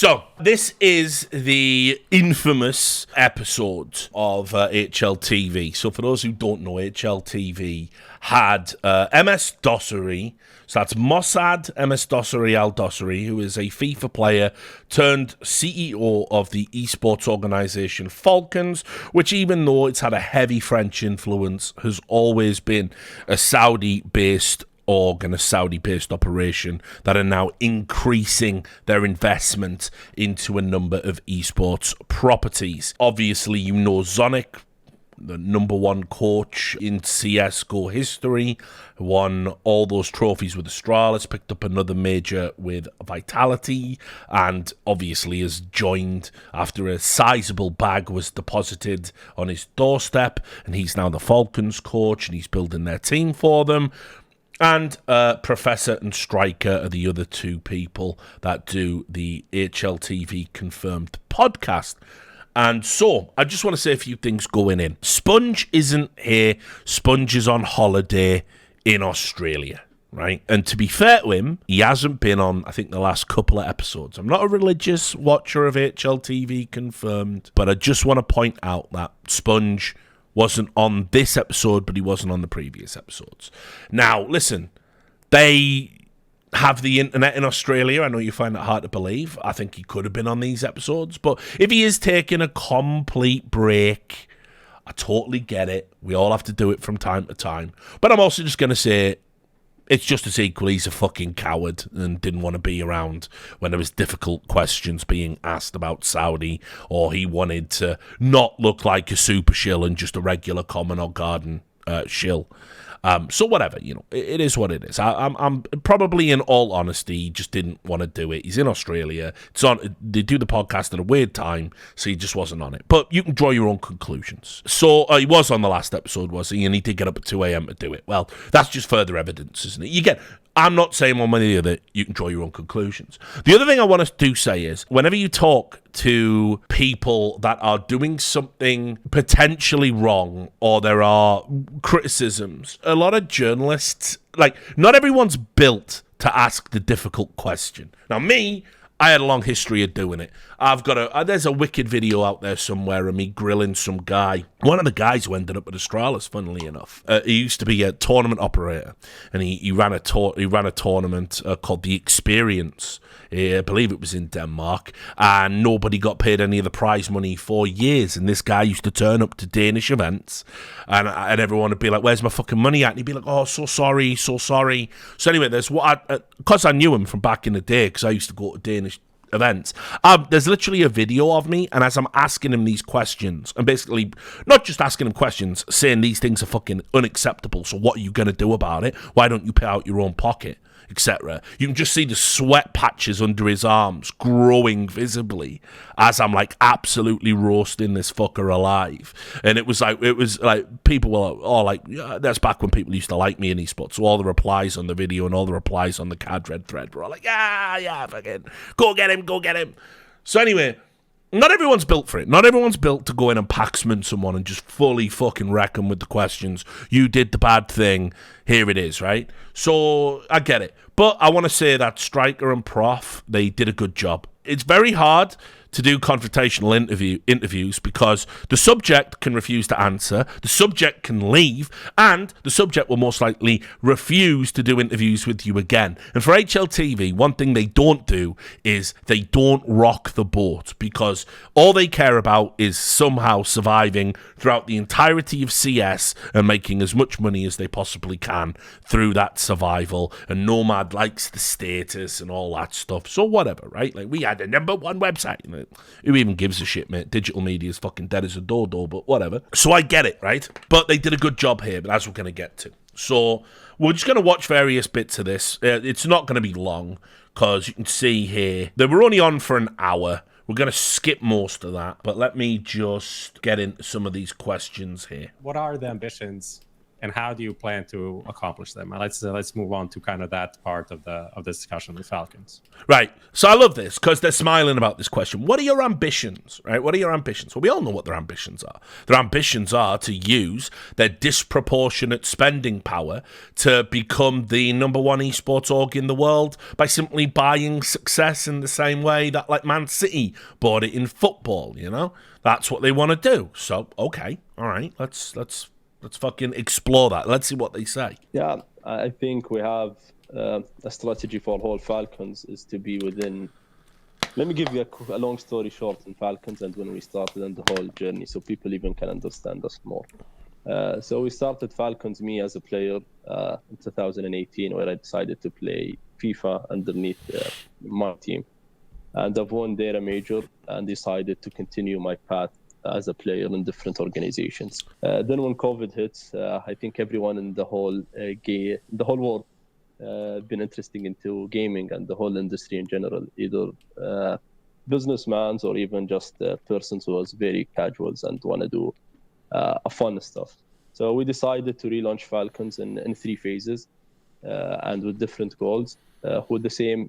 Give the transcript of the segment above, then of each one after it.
So, this is the infamous episode of HLTV. So, for those who don't know, HLTV had MS Dossery. So, that's Mossad MS Dossery Al-Dossery, who is a FIFA player turned CEO of the esports organization Falcons, which, even though it's had a heavy French influence, has always been a Saudi-based org and a Saudi-based operation that are now increasing their investment into a number of esports properties. Obviously, you know Zonic, the number one coach in CSGO history, won all those trophies with Astralis, picked up another major with Vitality, and obviously has joined after a sizable bag was deposited on his doorstep, and he's now the Falcons coach, and he's building their team for them. And Professor and Striker are the other two people that do the HLTV Confirmed podcast. And so, I just want to say a few things going in. Sponge isn't here. Sponge is on holiday in Australia, right? And to be fair to him, he hasn't been on, I think, the last couple of episodes. I'm not a religious watcher of HLTV Confirmed, but I just want to point out that Sponge wasn't on this episode, but he wasn't on the previous episodes. Now, listen, they have the internet in Australia. I know you find it hard to believe. I think he could have been on these episodes, but if he is taking a complete break, I totally get it. We all have to do it from time to time. But I'm also just going to say, it's just as equal he's a fucking coward and didn't want to be around when there was difficult questions being asked about Saudi, or he wanted to not look like a super shill and just a regular common or garden shill. So whatever, you know, it is what it is. I'm probably, in all honesty, he just didn't want to do it. He's in Australia. They do the podcast at a weird time, so he just wasn't on it. But you can draw your own conclusions. So he was on the last episode, was he? And he did get up at 2 a.m. to do it. Well, that's just further evidence, isn't it? I'm not saying one way or the other. You can draw your own conclusions. The other thing I want to say is, whenever you talk to people that are doing something potentially wrong, or there are criticisms, a lot of journalists, not everyone's built to ask the difficult question. Now, I had a long history of doing it. There's a wicked video out there somewhere of me grilling some guy. One of the guys who ended up at Astralis, funnily enough. He used to be a tournament operator, and he ran a tournament called The Experience. I believe it was in Denmark, and nobody got paid any of the prize money for years. And this guy used to turn up to Danish events, and everyone would be like, "Where's my fucking money at?" And he'd be like, "Oh, so sorry, so sorry." So anyway, because I knew him from back in the day, because I used to go to Danish events. There's literally a video of me, and as I'm asking him these questions, and basically not just asking him questions, saying these things are fucking unacceptable, so what are you going to do about it? Why don't you pay out your own pocket? Etc. You can just see the sweat patches under his arms growing visibly as I'm absolutely roasting this fucker alive. And it was like people were all like, yeah, that's back when people used to like me in esports. So all the replies on the video and all the replies on the Cadred thread were all like, yeah, fucking go get him. So anyway, not everyone's built for it. Not everyone's built to go in and paxman someone and just fully fucking wreck them with the questions. You did the bad thing. Here it is, right? So I get it. But I want to say that Striker and Prof, they did a good job. It's very hard to do confrontational interviews because the subject can refuse to answer, the subject can leave, and the subject will most likely refuse to do interviews with you again. And for HLTV, one thing they don't do is they don't rock the boat, because all they care about is somehow surviving throughout the entirety of CS and making as much money as they possibly can through that survival. And Nomad likes the status and all that stuff. So whatever, right? We had the #1 website. Who even gives a shit, mate? Digital media is fucking dead as a dodo, but whatever. So I get it, right? But they did a good job here, but as we're going to get to. So we're just going to watch various bits of this. It's not going to be long, because you can see here, they were only on for an hour. We're going to skip most of that, but let me just get into some of these questions here. What are the ambitions and how do you plan to accomplish them? And let's move on to kind of that part of the discussion with Falcons. Right. So I love this because they're smiling about this question. What are your ambitions? Right. What are your ambitions? Well, we all know what their ambitions are. Their ambitions are to use their disproportionate spending power to become the number one esports org in the world by simply buying success in the same way that like Man City bought it in football. You know, that's what they want to do. So okay, all right. Let's fucking explore that. Let's see what they say. Yeah, I think we have a strategy for whole Falcons is to be within. Let me give you a long story short in Falcons and when we started and the whole journey, so people even can understand us more. So we started Falcons, me as a player, in 2018, where I decided to play FIFA underneath my team, and I've won there a major and decided to continue my path as a player in different organizations. Then when COVID hit, I think everyone in the whole world been interested into gaming and the whole industry in general, either businessmen or even just persons who was very casuals and want to do fun stuff. So we decided to relaunch Falcons in 3 phases and with different goals. With the same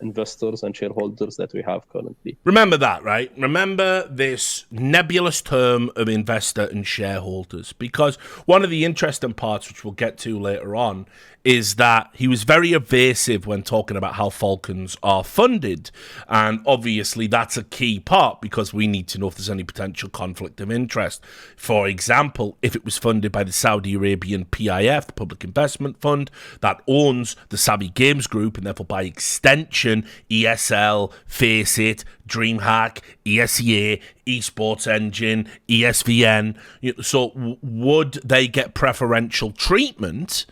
investors and shareholders that we have currently. Remember that, right? Remember this nebulous term of investor and shareholders, because one of the interesting parts, which we'll get to later on, is that he was very evasive when talking about how Falcons are funded. And obviously that's a key part because we need to know if there's any potential conflict of interest. For example, if it was funded by the Saudi Arabian PIF, the Public Investment Fund, that owns the Savvy Games Group, and therefore by extension, ESL, Faceit, DreamHack, ESEA, Esports Engine, ESVN. So would they get preferential treatment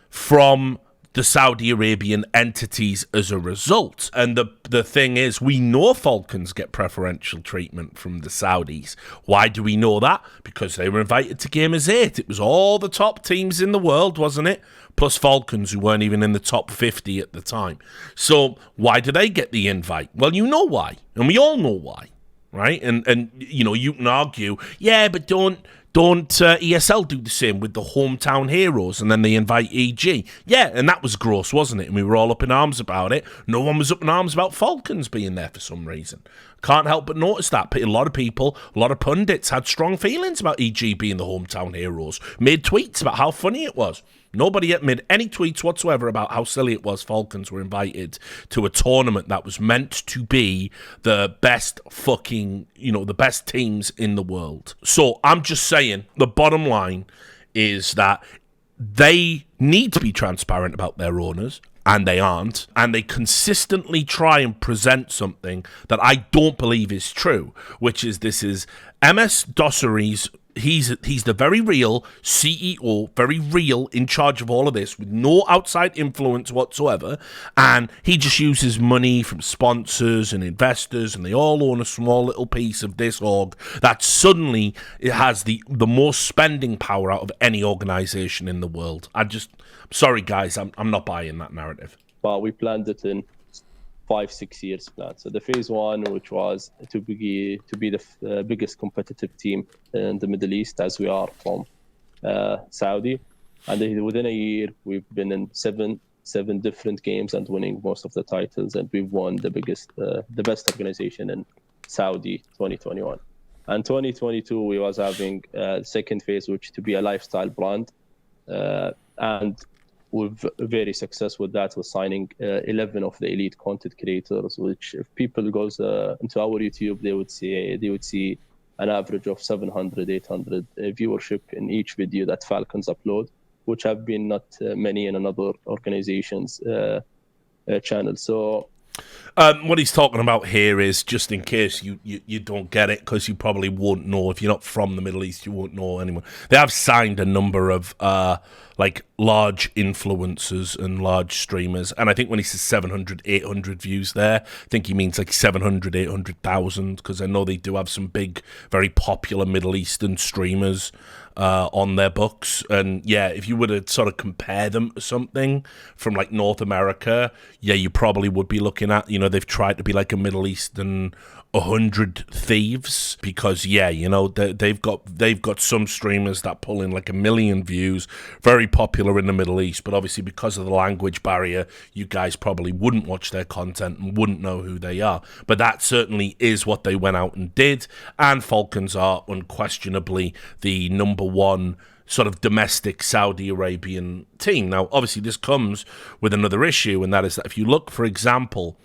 from the Saudi Arabian entities as a result? And the thing is, we know Falcons get preferential treatment from the Saudis. Why do we know that? Because they were invited to Gamers 8. It was all the top teams in the world, wasn't it? Plus Falcons, who weren't even in the top 50 at the time. So why do they get the invite? Well, you know why. And we all know why, right? And you know, you can argue, yeah, but don't ESL do the same with the hometown heroes and then they invite EG? Yeah, and that was gross, wasn't it? And we were all up in arms about it. No one was up in arms about Falcons being there for some reason. Can't help but notice that. But a lot of people, a lot of pundits had strong feelings about EG being the hometown heroes, made tweets about how funny it was. Nobody made any tweets whatsoever about how silly it was Falcons were invited to a tournament that was meant to be the best fucking, the best teams in the world. So I'm just saying, the bottom line is that they need to be transparent about their owners, and they aren't, and they consistently try and present something that I don't believe is true, which is this is MS Dossery's. He's the very real CEO, very real, in charge of all of this, with no outside influence whatsoever, and he just uses money from sponsors and investors, and they all own a small little piece of this org that suddenly it has the most spending power out of any organization in the world. Sorry guys, I'm not buying that narrative. But we planned it in 5-6 years plan. So the phase 1, which was to be the biggest competitive team in the Middle East, as we are from Saudi, and within a year we've been in seven different games and winning most of the titles, and we've won the best organization in Saudi 2021. And 2022 we was having second phase, which to be a lifestyle brand, and we're very successful with that. We're signing 11 of the elite content creators, which if people goes into our YouTube, they would see an average of 700, 800 viewership in each video that Falcons upload, which have been not many in another organization's channel. So what he's talking about here is, just in case you don't get it, because you probably won't know. If you're not from the Middle East, you won't know anyone. They have signed a number of large influencers and large streamers. And I think when he says 700, 800 views there, I think he means like 700, 800,000, because I know they do have some big, very popular Middle Eastern streamers on their books. And yeah, if you were to sort of compare them to something from like North America, yeah, you probably would be looking at, they've tried to be like a Middle Eastern 100 Thieves, because they've got some streamers that pull in like 1 million views, very popular in the Middle East, but obviously because of the language barrier, you guys probably wouldn't watch their content and wouldn't know who they are. But that certainly is what they went out and did, and Falcons are unquestionably the number one sort of domestic Saudi Arabian team. Now, obviously, this comes with another issue, and that is that if you look, for example,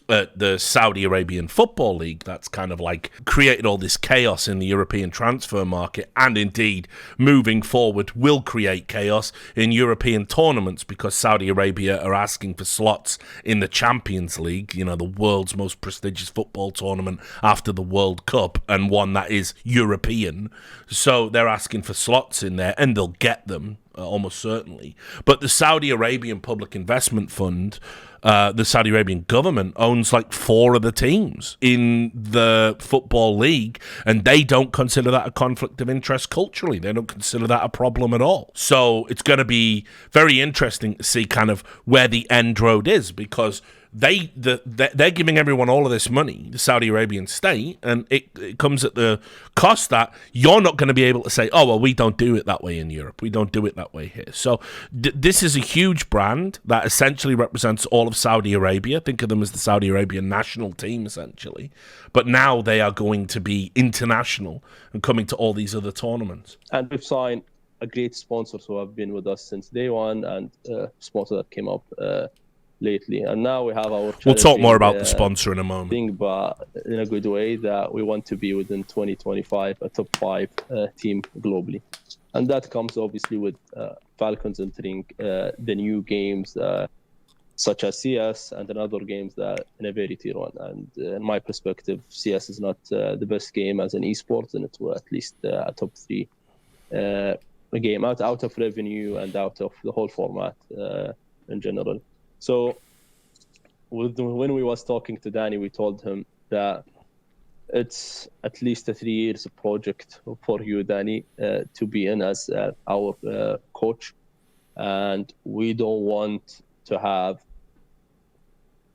at the Saudi Arabian Football League, that's kind of like created all this chaos in the European transfer market, and indeed, moving forward, will create chaos in European tournaments, because Saudi Arabia are asking for slots in the Champions League, the world's most prestigious football tournament after the World Cup, and one that is European. So they're asking for slots in there, and they'll get them, almost certainly. But the Saudi Arabian Public Investment Fund, the Saudi Arabian government, owns like 4 of the teams in the football league, and they don't consider that a conflict of interest culturally. They don't consider that a problem at all. So it's going to be very interesting to see kind of where the end road is, because they're giving everyone all of this money, the Saudi Arabian state, and it comes at the cost that you're not going to be able to say, oh, well, we don't do it that way in Europe. We don't do it that way here. So this is a huge brand that essentially represents all of Saudi Arabia. Think of them as the Saudi Arabian national team, essentially. But now they are going to be international and coming to all these other tournaments. And we've signed a great sponsor who have been with us since day one, and sponsor that came up lately, and now we have our we'll talk more about the sponsor in a moment thing, but in a good way, that we want to be within 2025 a top 5 team globally, and that comes obviously with Falcons entering the new games such as CS and another games that in a very tier 1, and in my perspective, CS is not the best game as an esport, and it will at least a top 3 game out of revenue and out of the whole format in general. So when we was talking to Danny, we told him that it's at least a 3 years project for you, Danny, to be in as our coach. And we don't want to have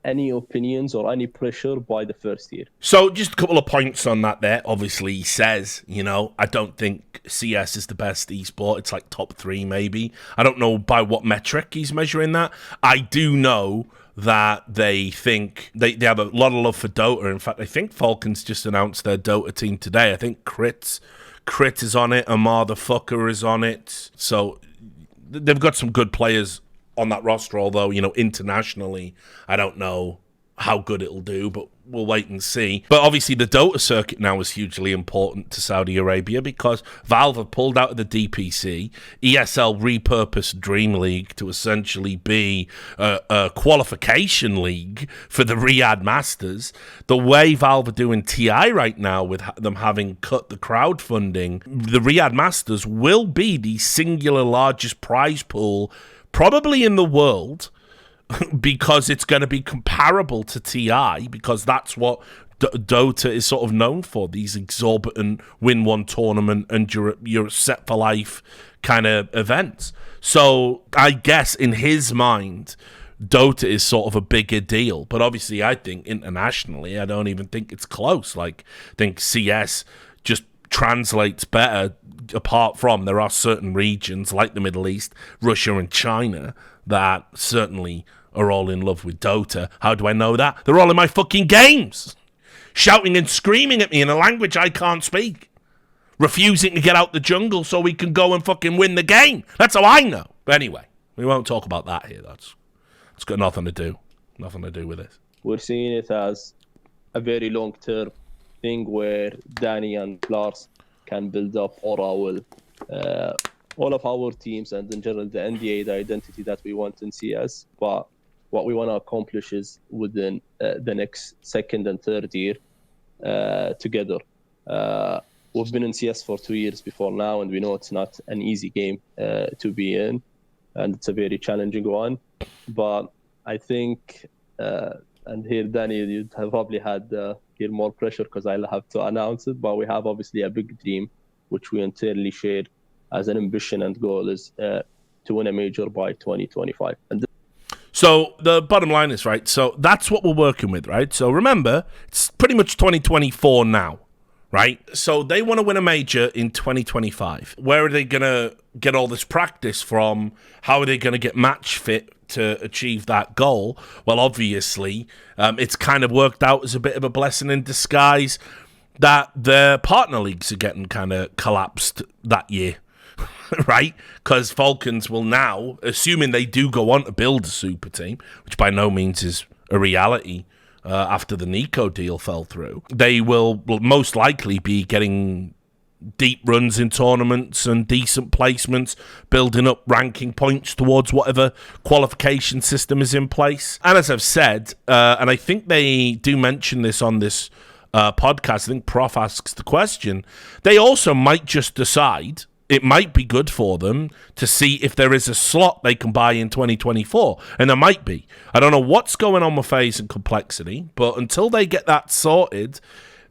any opinions or any pressure by the first year. So just a couple of points on that there. Obviously, he says, I don't think CS is the best esport. It's like top 3 maybe. I don't know by what metric he's measuring that. I do know that they think they have a lot of love for Dota. In fact, I think Falcons just announced their Dota team today. I think Crit is on it. Amar the Fucker is on it. So they've got some good players on that roster, although, internationally, I don't know how good it'll do, but we'll wait and see. But obviously the Dota circuit now is hugely important to Saudi Arabia, because Valve have pulled out of the DPC. ESL repurposed Dream League to essentially be a qualification league for the Riyadh Masters. The way Valve are doing TI right now, with them having cut the crowdfunding, the Riyadh Masters will be the singular largest prize pool probably in the world, because it's going to be comparable to TI, because that's what Dota is sort of known for, these exorbitant win one tournament and you're set for life kind of events. So I guess in his mind, Dota is sort of a bigger deal. But obviously I think internationally, I don't even think it's close. Like, I think CS just translates better, apart from there are certain regions like the Middle East, Russia and China that certainly are all in love with Dota. How do I know that? They're all in my fucking games, shouting and screaming at me in a language I can't speak, refusing to get out the jungle so we can go and fucking win the game. That's how I know. But anyway, we won't talk about that here. That's got nothing to do with this. We're seeing it as a very long-term thing where Danny and Lars can build up all of our teams, and in general the NDA, the identity that we want in CS. But what we want to accomplish is within the next second and third year together. We've been in CS for 2 years before now, and we know it's not an easy game to be in, and it's a very challenging one. But I think, and here, Danny, you'd have probably had here more pressure because I'll have to announce it, but we have obviously a big dream, which we internally shared as an ambition and goal, is to win a major by 2025. And So the bottom line is, right, so that's what we're working with, right? So remember, it's pretty much 2024 now, right? So they want to win a major in 2025. Where are they going to get all this practice from? How are they going to get match fit to achieve that goal? Well, obviously, it's kind of worked out as a bit of a blessing in disguise that their partner leagues are getting kind of collapsed that year. Right? Because Falcons will now, assuming they do go on to build a super team, which by no means is a reality after the Nico deal fell through, they will most likely be getting deep runs in tournaments and decent placements, building up ranking points towards whatever qualification system is in place. And as I've said, and I think they do mention this on this podcast, I think Prof asks the question, they also might just decide it might be good for them to see if there is a slot they can buy in 2024. And there might be. I don't know what's going on with phase and complexity, but until they get that sorted,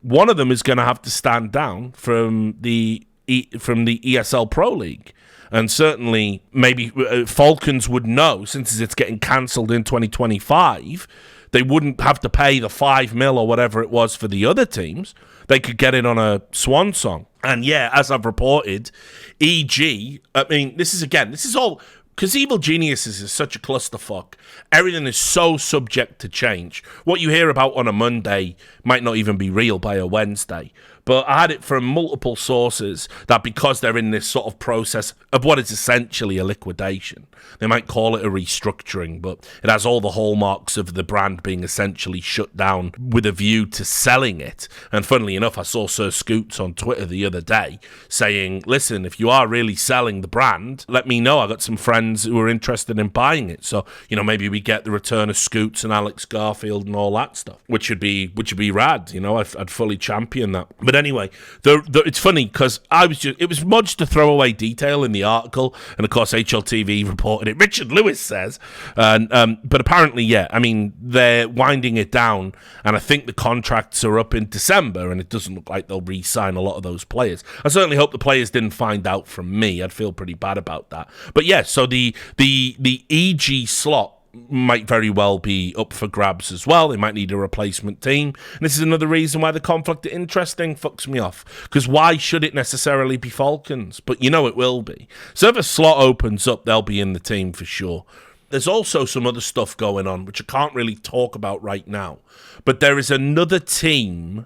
one of them is going to have to stand down from the ESL Pro League. And certainly, maybe Falcons would know, since it's getting cancelled in 2025, they wouldn't have to pay the $5 million or whatever it was for the other teams. They could get it on a swan song. And yeah, as I've reported, EG, I mean, this is all, because Evil Geniuses is such a clusterfuck. Everything is so subject to change. What you hear about on a Monday might not even be real by a Wednesday. But I had it from multiple sources that because they're in this sort of process of what is essentially a liquidation, they might call it a restructuring, but it has all the hallmarks of the brand being essentially shut down with a view to selling it. And funnily enough, I saw Sir Scoots on Twitter the other day saying, listen, if you are really selling the brand, let me know. I got some friends who are interested in buying it. So, maybe we get the return of Scoots and Alex Garfield and all that stuff, which would be rad. I'd fully champion that. But anyway, it's funny because it was much to throw away detail in the article, and of course HLTV reported it. Richard Lewis says, but apparently, yeah, I mean they're winding it down, and I think the contracts are up in December, and it doesn't look like they'll re-sign a lot of those players. I certainly hope the players didn't find out from me. I'd feel pretty bad about that. But yeah, so the EG slot might very well be up for grabs as well. They might need a replacement team. And this is another reason why the conflict of interest thing fucks me off. Because why should it necessarily be Falcons? But it will be. So if a slot opens up, they'll be in the team for sure. There's also some other stuff going on, which I can't really talk about right now. But there is another team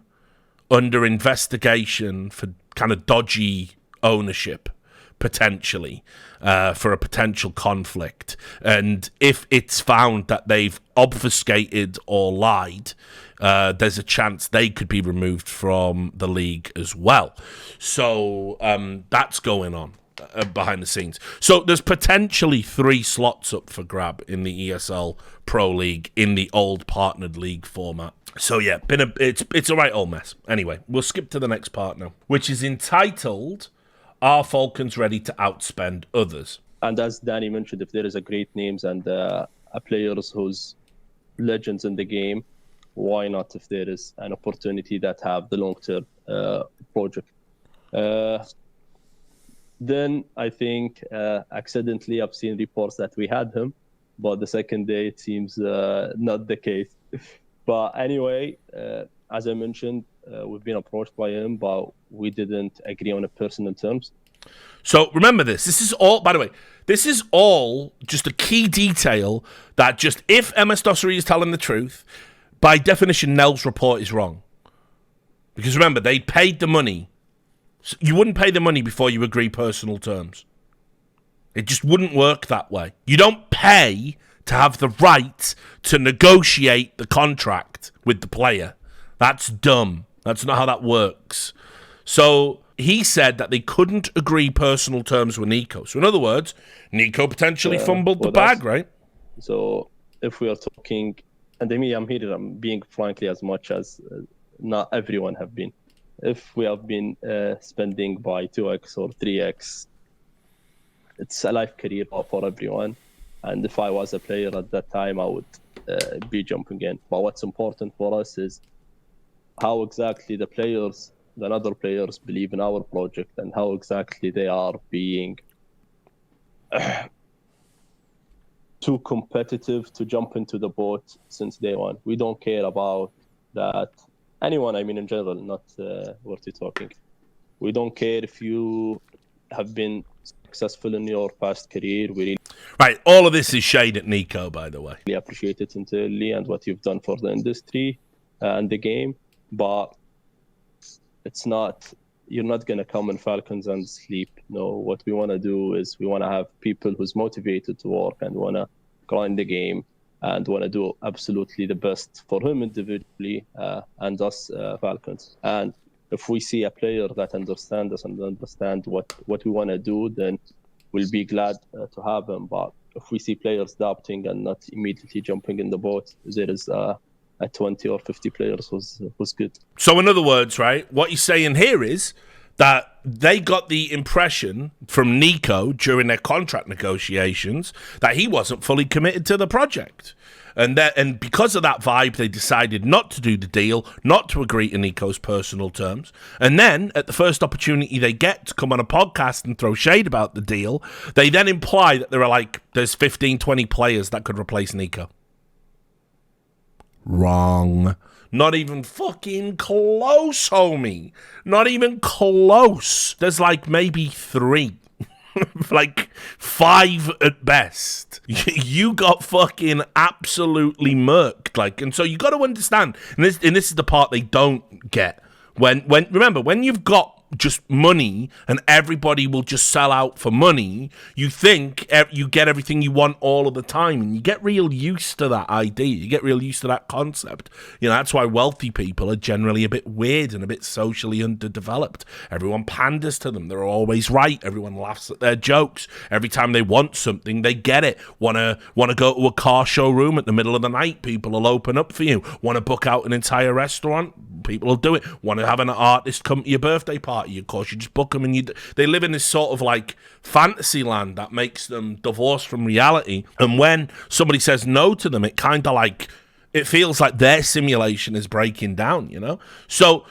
under investigation for kind of dodgy ownership, potentially, for a potential conflict. And if it's found that they've obfuscated or lied, there's a chance they could be removed from the league as well. So that's going on behind the scenes. So there's potentially 3 slots up for grab in the ESL Pro League in the old partnered league format. So yeah, it's a right old mess. Anyway, we'll skip to the next part now, which is entitled, Are Falcons Ready to Outspend Others? And as Danny mentioned, if there is a great names and players who's legends in the game, why not if there is an opportunity that have the long-term project? Then I think accidentally I've seen reports that we had him, but the second day it seems not the case. But anyway, as I mentioned, we've been approached by him, but we didn't agree on a personal terms. So remember this. This is all, by the way, this is all just a key detail that just if MS Dossery is telling the truth, by definition, Nell's report is wrong. Because remember, they paid the money. So you wouldn't pay the money before you agree personal terms. It just wouldn't work that way. You don't pay to have the right to negotiate the contract with the player. That's dumb. That's not how that works. So he said that they couldn't agree personal terms with Nico. So in other words, Nico potentially fumbled the bag, right? So if we are talking, and I'm being frankly as much as not everyone have been. If we have been spending by 2x or 3x, it's a life career for everyone. And if I was a player at that time, I would be jumping in. But what's important for us is how exactly the other players believe in our project and how exactly they are being too competitive to jump into the boat since day one. We don't care about that. Anyone, I mean, in general, not what you're talking. We don't care if you have been successful in your past career. We really Right, all of this is shade at Nico, by the way. appreciate it entirely and what you've done for the industry and the game. But it's not, you're not going to come in Falcons and sleep. No, what we want to do is we want to have people who's motivated to work and want to grind the game and want to do absolutely the best for him individually and us Falcons. And if we see a player that understands us and understand what we want to do, then we'll be glad to have him. But if we see players doubting and not immediately jumping in the boat, there is a 20 or 50 players who's good. So in other words, right, what you're saying here is that they got the impression from Nico during their contract negotiations that he wasn't fully committed to the project. And because of that vibe, they decided not to do the deal, not to agree to Nico's personal terms. And then, at the first opportunity they get to come on a podcast and throw shade about the deal, they then imply that there are there's 15, 20 players that could replace Nico. Wrong. Not even fucking close, homie. Not even close. There's maybe 3. 5 at best. You got fucking absolutely murked. And so you got to understand, and this is the part they don't get. Remember, when you've got just money and everybody will just sell out for money, you think you get everything you want all of the time, and you get real used to that idea. You get real used to that concept. That's why wealthy people are generally a bit weird and a bit socially underdeveloped. Everyone panders to them. They're always right. Everyone laughs at their jokes. Every time they want something, they get it. Want to go to a car showroom at the middle of the night, people will open up for you. Want to book out an entire restaurant, people will do it. Want to have an artist come to your birthday party, of course you just book them, and they live in this sort of fantasy land that makes them divorced from reality. And when somebody says no to them, it kind of it feels like their simulation is breaking down, So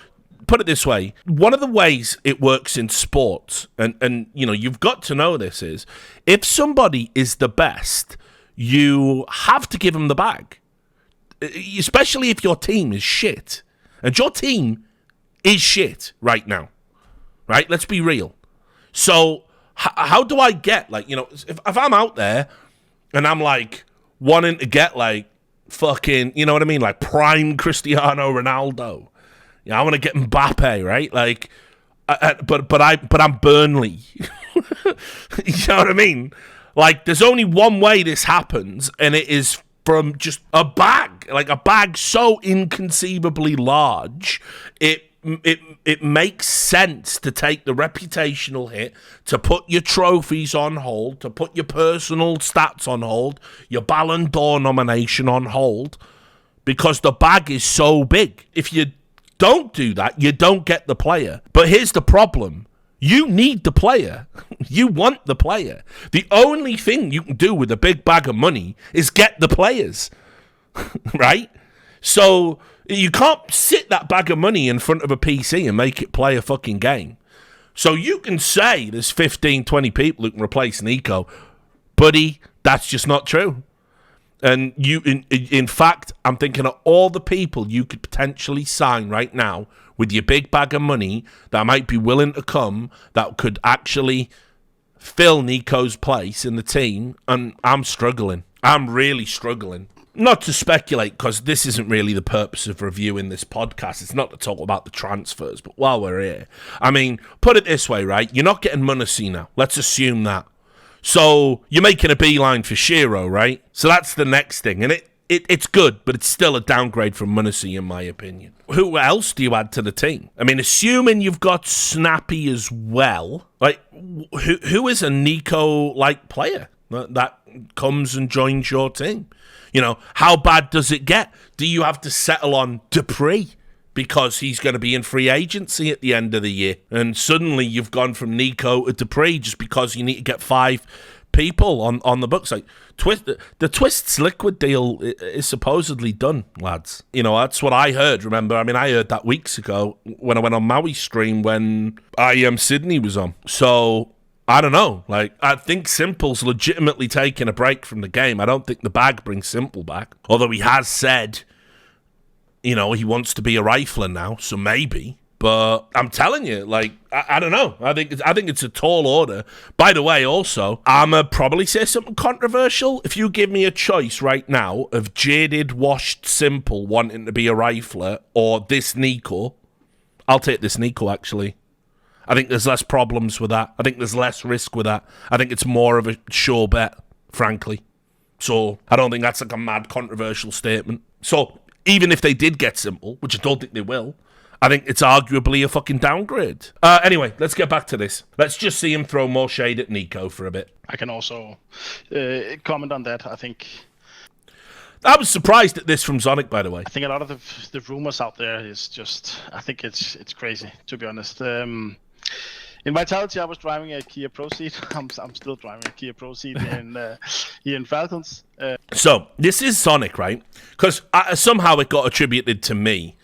put it this way, one of the ways it works in sports, and you've got to know this, is if somebody is the best, you have to give them the bag, especially if your team is shit. And your team is shit right now, right? Let's be real. So how do I get, if I'm out there and I'm wanting to get fucking, you know what I mean? Prime Cristiano Ronaldo. I want to get Mbappe, right? But I'm Burnley. You know what I mean? There's only one way this happens, and it is from just a bag, a bag so inconceivably large, it makes sense to take the reputational hit, to put your trophies on hold, to put your personal stats on hold, your Ballon d'Or nomination on hold, because the bag is so big. If you don't do that, you don't get the player. But here's the problem. You need the player. You want the player. The only thing you can do with a big bag of money is get the players, right? So you can't sit that bag of money in front of a PC and make it play a fucking game. So you can say there's 15, 20 people who can replace Nico. Buddy, that's just not true. And in fact, I'm thinking of all the people you could potentially sign right now with your big bag of money that might be willing to come, that could actually fill Nico's place in the team, and I'm struggling. I'm really struggling. Not to speculate, because this isn't really the purpose of reviewing this podcast. It's not to talk about the transfers, but while we're here, I mean, put it this way, right? You're not getting Munasseh now. Let's assume that. So you're making a beeline for Shiro, right? So that's the next thing, and it's good, but it's still a downgrade from Munasseh, in my opinion. Who else do you add to the team? I mean, assuming you've got Snappy as well, who is a Nico-like player that comes and joins your team? How bad does it get? Do you have to settle on Dupree because he's going to be in free agency at the end of the year? And suddenly you've gone from Nico to Dupree just because you need to get 5 people on the books. The Twists Liquid deal is supposedly done, lads. That's what I heard. Remember, I heard that weeks ago when I went on Maui's stream when IM Sydney was on. So I don't know. Like, I think Simple's legitimately taking a break from the game. I don't think the bag brings Simple back. Although he has said, he wants to be a rifler now, so maybe. But I'm telling you, like, I don't know. I think it's a tall order. By the way, also, I'ma probably say something controversial. If you give me a choice right now of jaded, washed Simple wanting to be a rifler or this Nico, I'll take this Nico, actually. I think there's less problems with that. I think there's less risk with that. I think it's more of a sure bet, frankly. So I don't think that's like a mad controversial statement. So even if they did get Simple, which I don't think they will, I think it's arguably a fucking downgrade. Anyway, let's get back to this. Let's just see him throw more shade at Nico for a bit. I can also comment on that. I think I was surprised at this from Zonic, by the way. I think a lot of the rumors out there is just, I think it's crazy, to be honest. In Vitality, I was driving a Kia Proceed. I'm still driving a Kia Proceed here in Falcons. So this is Sonic, right? Because somehow it got attributed to me.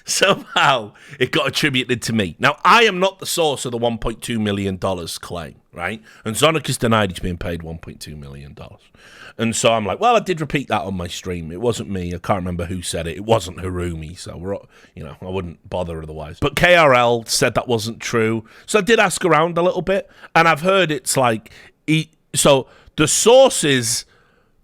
Somehow it got attributed to me. Now, I am not the source of the $1.2 million claim, right? And Sonic has denied he's being paid $1.2 million. And so I'm like, well, I did repeat that on my stream. It wasn't me. I can't remember who said it. It wasn't Harumi. So, I wouldn't bother otherwise. But KRL said that wasn't true. So I did ask around a little bit. And I've heard it's like, so the sources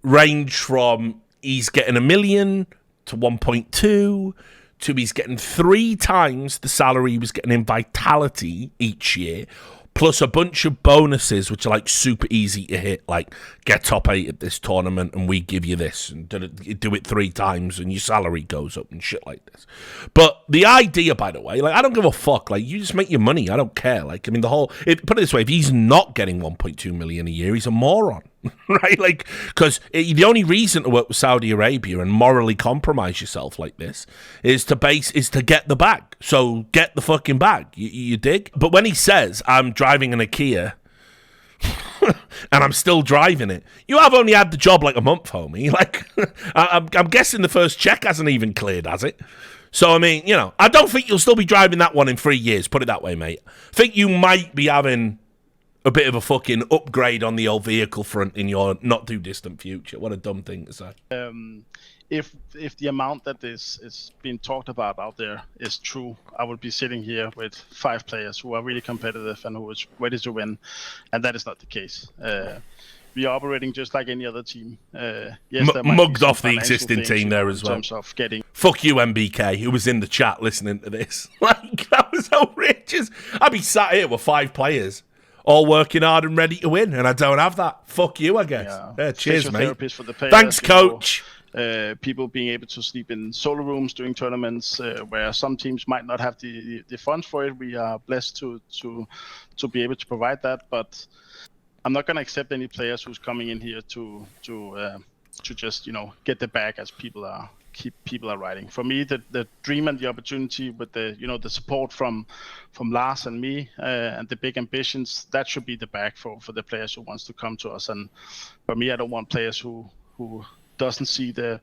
range from he's getting $1 million to 1.2 to he's getting 3 times the salary he was getting in Vitality each year, plus a bunch of bonuses which are like super easy to hit, like get top 8 at this tournament and we give you this, and do it 3 times and your salary goes up and shit like this. But the idea, by the way, like, I don't give a fuck. Like, you just make your money. I don't care. Like, I mean, put it this way, if he's not getting 1.2 million a year, he's a moron. Right? Like, because the only reason to work with Saudi Arabia and morally compromise yourself like this is to get the bag. So get the fucking bag. You dig? But when he says, I'm driving an Kia and I'm still driving it, you have only had the job like a month, homie. Like, I'm guessing the first check hasn't even cleared, has it? So, I mean, I don't think you'll still be driving that one in 3 years. Put it that way, mate. I think you might be having a bit of a fucking upgrade on the old vehicle front in your not too distant future. What a dumb thing to say. If the amount that is being talked about out there is true, I would be sitting here with 5 players who are really competitive and who is ready to win, and that is not the case. We are operating just like any other team. Yes, mugged off the existing team there as well. In terms of getting... Fuck you, MBK, who was in the chat listening to this. Like, that was outrageous. I'd be sat here with 5 players, all working hard and ready to win, and I don't have that. Fuck you, I guess. Yeah, cheers, mate. For the players, thanks, coach. People being able to sleep in solo rooms during tournaments, where some teams might not have the funds for it. We are blessed to be able to provide that, but I'm not going to accept any players who's coming in here to just get the bag as people are riding. For me, the dream and the opportunity with the support from Lars and me, and the big ambitions, that should be the bag for the players who wants to come to us. And for me, I don't want players who doesn't see the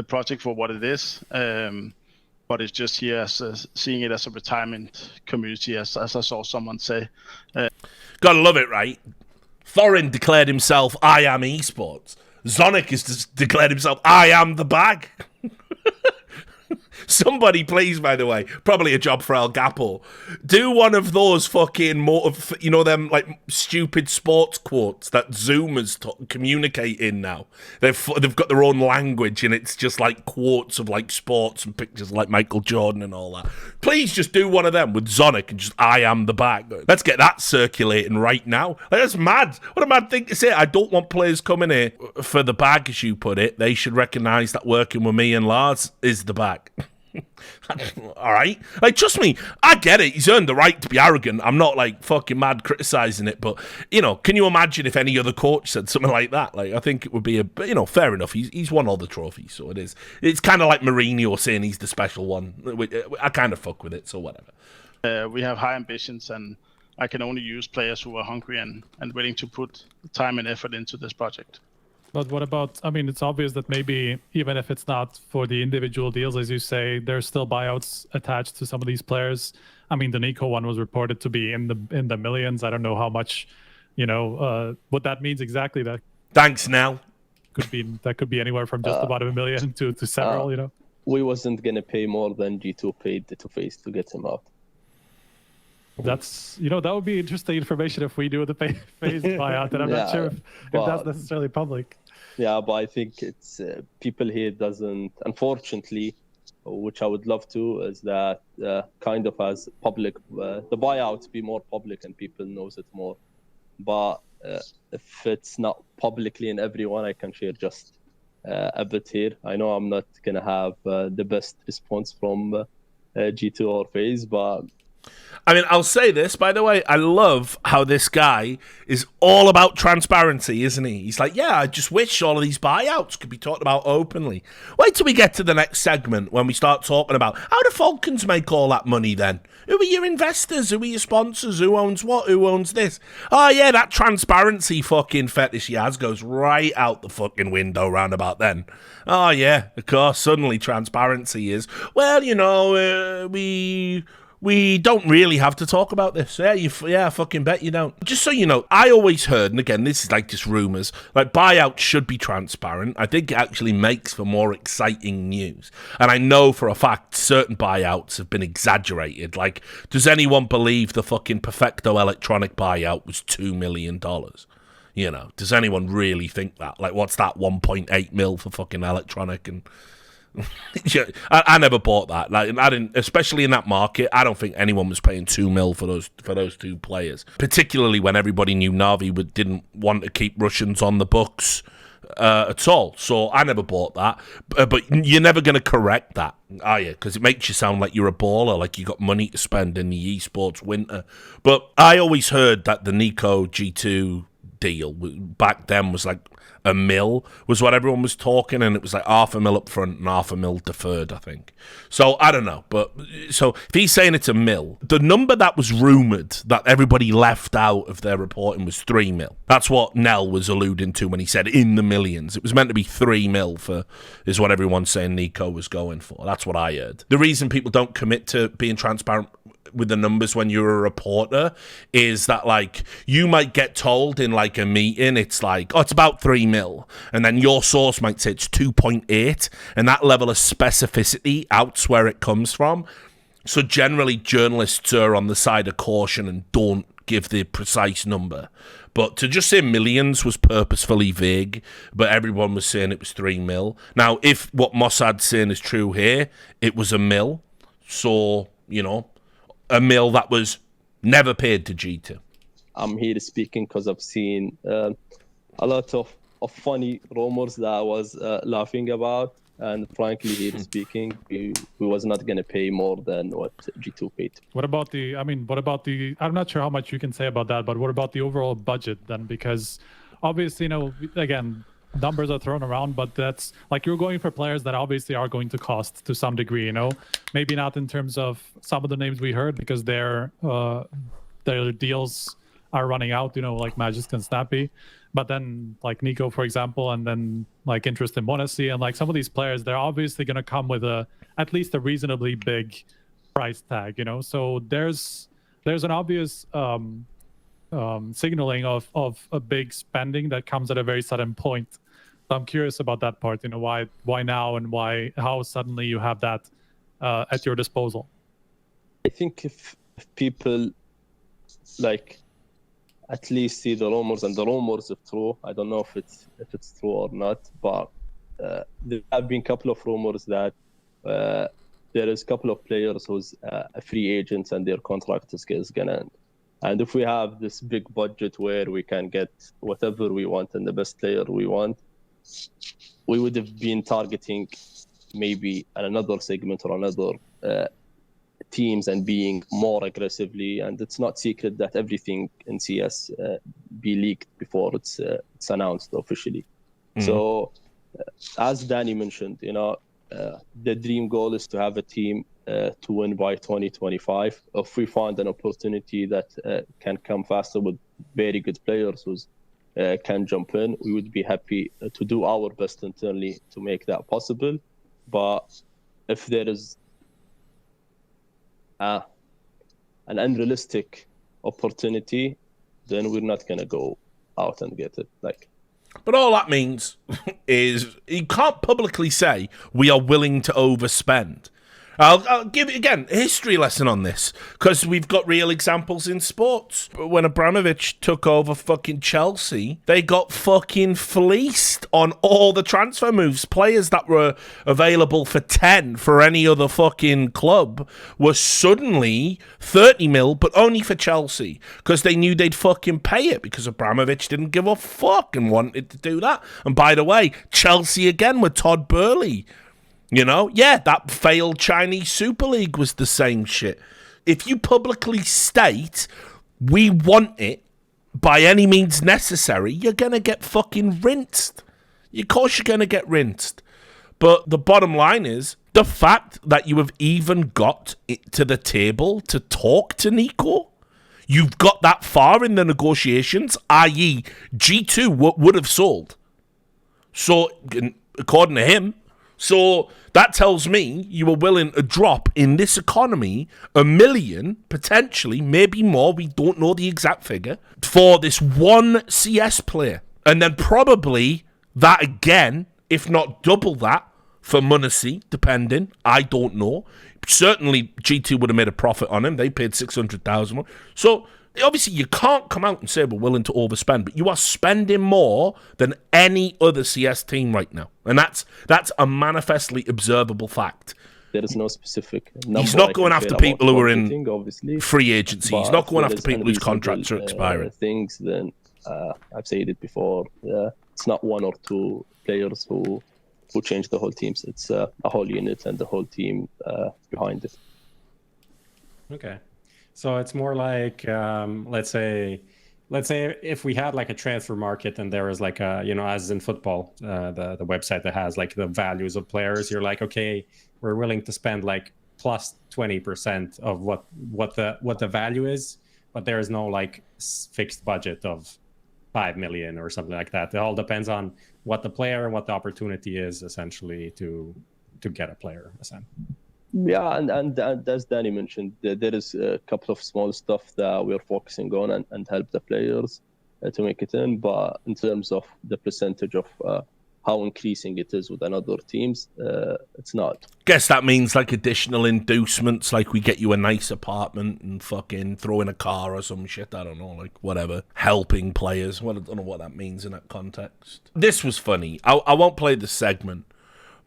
project for what it is, but it's just here as seeing it as a retirement community, as I saw someone say. Gotta love it, right? Thorin declared himself, I am esports. Zonic has declared himself, I am the bag. Somebody, please, by the way, probably a job for El Gapo, do one of those fucking them like stupid sports quotes that Zoomers communicate in now. They've got their own language, and it's just like quotes of like sports and pictures like Michael Jordan and all that. Please just do one of them with Zonic and just I am the bag. Let's get that circulating right now. Like, that's mad. What a mad thing to say. I don't want players coming here for the bag, as you put it. They should recognise that working with me and Lars is the bag. All right, like, trust me, I get it. He's earned the right to be arrogant. I'm not like fucking mad criticizing it, but can you imagine if any other coach said something like that? Like, I think it would be fair enough. He's won all the trophies, so it is. It's kind of like Mourinho saying he's the special one. I kind of fuck with it, so whatever. We have high ambitions, and I can only use players who are hungry and willing to put time and effort into this project. But what about, I mean, it's obvious that maybe even if it's not for the individual deals, as you say, there's still buyouts attached to some of these players. I mean, the Nico one was reported to be in the millions. I don't know how much, what that means exactly. That Thanks, Nell. could be anywhere from just about $1 million to several, We wasn't going to pay more than G2 paid to FaZe to get him out. That's, that would be interesting information if we do the FaZe buyout, and I'm not sure if that's necessarily public. Yeah, but I think it's people here doesn't, unfortunately, which I would love to, is that kind of as public, the buyouts be more public and people knows it more. But if it's not publicly in everyone, I can share just a bit here. I know I'm not going to have the best response from G2 or FaZe, but I mean, I'll say this, by the way, I love how this guy is all about transparency, isn't he? He's like, yeah, I just wish all of these buyouts could be talked about openly. Wait till we get to the next segment when we start talking about how do Falcons make all that money then? Who are your investors? Who are your sponsors? Who owns what? Who owns this? Oh, yeah, that transparency fucking fetish he has goes right out the fucking window round about then. Oh, yeah, of course, suddenly transparency is, well, we don't really have to talk about this. Yeah, I fucking bet you don't. Just so you know, I always heard, and again, this is like just rumours, like buyouts should be transparent. I think it actually makes for more exciting news. And I know for a fact certain buyouts have been exaggerated. Like, does anyone believe the fucking Perfecto Electronic buyout was $2 million? Does anyone really think that? Like, what's that, 1.8 mil for fucking Electronic? And I never bought that. Like, I didn't, especially in that market. I don't think anyone was paying $2 million for those two players. Particularly when everybody knew Na'Vi didn't want to keep Russians on the books at all. So I never bought that. But you're never going to correct that, are you? Because it makes you sound like you're a baller, like you got money to spend in the esports winter. But I always heard that the Nico G2 deal back then was like $1 million was what everyone was talking, and it was like $500,000 up front and $500,000 deferred, I think. So I don't know, but so if he's saying it's $1 million, the number that was rumored that everybody left out of their reporting was $3 million. That's what Nell was alluding to when he said in the millions. It was meant to be $3 million is what everyone's saying Nico was going for. That's what I heard. The reason people don't commit to being transparent with the numbers when you're a reporter is that, like, you might get told in like a meeting it's like, oh, it's about $3 million, and then your source might say it's 2.8, and that level of specificity outs where it comes from. So generally journalists are on the side of caution and don't give the precise number. But to just say millions was purposefully vague, but everyone was saying it was $3 million. Now, if what Mossad's saying is true here, it was $1 million. So, $1 million that was never paid to G2. I'm here speaking because I've seen a lot of funny rumors that I was laughing about, and frankly, here speaking, we was not going to pay more than what G2 paid. What about the, I'm not sure how much you can say about that, but what about the overall budget then? Because obviously, again, numbers are thrown around, but that's like you're going for players that obviously are going to cost to some degree, maybe not in terms of some of the names we heard because their deals are running out, like Magisk and Snappy, but then like Nico, for example, and then like interest in Monesi, and like some of these players, they're obviously going to come with at least a reasonably big price tag, so there's an obvious signaling of a big spending that comes at a very sudden point. So I'm curious about that part, why now and how suddenly you have that at your disposal. I think if people like at least see the rumors, and the rumors if true, I don't know if it's true or not, but there have been a couple of rumors that there is a couple of players who's free agents and their contract is gonna end. And if we have this big budget where we can get whatever we want and the best player we want, we would have been targeting maybe another segment or another teams and being more aggressively. And it's not secret that everything in CS be leaked before it's announced officially. Mm-hmm. So as Danny mentioned, the dream goal is to have a team to win by 2025. If we find an opportunity that can come faster with very good players who's can jump in, we would be happy to do our best internally to make that possible. But if there is an unrealistic opportunity, then we're not going to go out and get it. But all that means is you can't publicly say we are willing to overspend. I'll give you, again, a history lesson on this, because we've got real examples in sports. When Abramovich took over fucking Chelsea, they got fucking fleeced on all the transfer moves. Players that were available for 10 for any other fucking club were suddenly 30 mil, but only for Chelsea, because they knew they'd fucking pay it, because Abramovich didn't give a fuck and wanted to do that. And by the way, Chelsea again with Todd Burley. You know, yeah, that failed Chinese Super League was the same shit. If you publicly state, we want it by any means necessary, you're going to get fucking rinsed. Of course you're going to get rinsed. But the bottom line is, the fact that you have even got it to the table to talk to Nico, you've got that far in the negotiations, i.e. G2 would have sold. So, according to him, so that tells me you were willing to drop in this economy $1 million, potentially, maybe more, we don't know the exact figure, for this one CS player. And then probably that again, if not double that, for Munacy, depending. I don't know. Certainly G2 would have made a profit on him. They paid $600,000 more. So obviously, you can't come out and say we're willing to overspend, but you are spending more than any other CS team right now. And that's a manifestly observable fact. There is no specific number. He's not going after people who are in obviously, free agency. He's not going after people whose contracts are expiring. Things, then I've said it before. It's not one or two players who change the whole teams. It's a whole unit and the whole team behind it. Okay. So it's more like, let's say if we had like a transfer market and there was like a, as in football, the website that has like the values of players, you're like, okay, we're willing to spend like plus 20% of what the value is, but there is no like fixed budget of 5 million or something like that. It all depends on what the player and what the opportunity is, essentially, to get a player. Yeah, and as Danny mentioned, there is a couple of small stuff that we're focusing on and help the players to make it in. But in terms of the percentage of how increasing it is with another teams, it's not. Guess that means like additional inducements, like we get you a nice apartment and fucking throw in a car or some shit. I don't know, like whatever. Helping players. Well, I don't know what that means in that context. This was funny. I won't play the segment.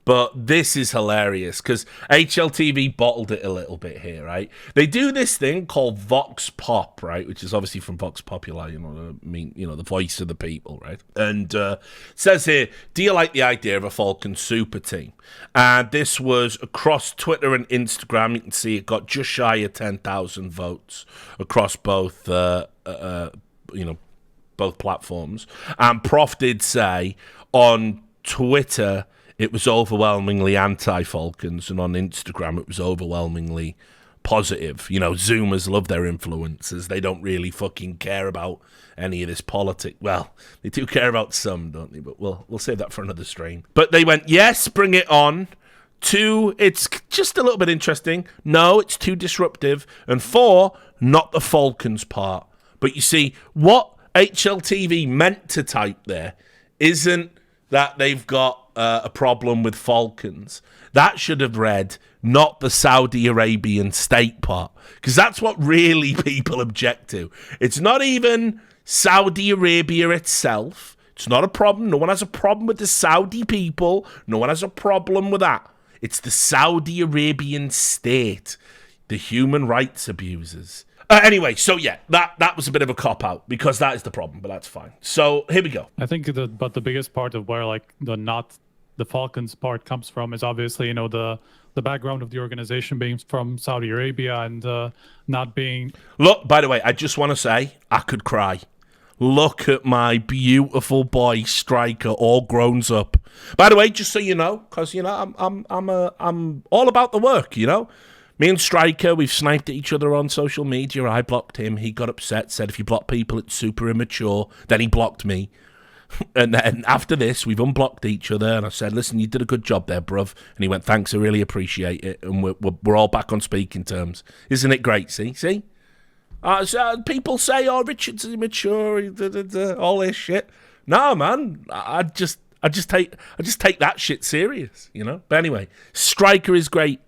But this is hilarious because HLTV bottled it a little bit here, right? They do this thing called Vox Pop, right? Which is obviously from Vox Populi, the voice of the people, right? And it says here, do you like the idea of a Falcons super team? And this was across Twitter and Instagram. You can see it got just shy of 10,000 votes across both, both platforms. And Prof did say on Twitter, it was overwhelmingly anti-Falcons, and on Instagram it was overwhelmingly positive. Zoomers love their influencers. They don't really fucking care about any of this politics. Well, they do care about some, don't they? But we'll save that for another stream. But they went, yes, bring it on. 2, it's just a little bit interesting. No, it's too disruptive. And 4, not the Falcons part. But you see, what HLTV meant to type there isn't that they've got a problem with Falcons. That should have read, not the Saudi Arabian state part, because that's what really people object to. It's not even Saudi Arabia itself. It's not a problem. No one has a problem with the Saudi people. No one has a problem with that. It's the Saudi Arabian state, the human rights abusers. Anyway, so yeah, that was a bit of a cop-out because that is the problem, but that's fine. So here we go. I think the biggest part of where like the Falcons part comes from is obviously, the background of the organization being from Saudi Arabia and not being... Look, by the way, I just want to say, I could cry. Look at my beautiful boy striker, all grown up. By the way, just so you know, because I'm all about the work. Me and Striker, we've sniped at each other on social media. I blocked him. He got upset, said if you block people, it's super immature. Then he blocked me. And then after this, we've unblocked each other. And I said, listen, you did a good job there, bruv. And he went, thanks, I really appreciate it. And we're all back on speaking terms. Isn't it great? See? So people say, oh, Richard's immature, all this shit. No, man, I just take that shit serious, you know? But anyway, Striker is great.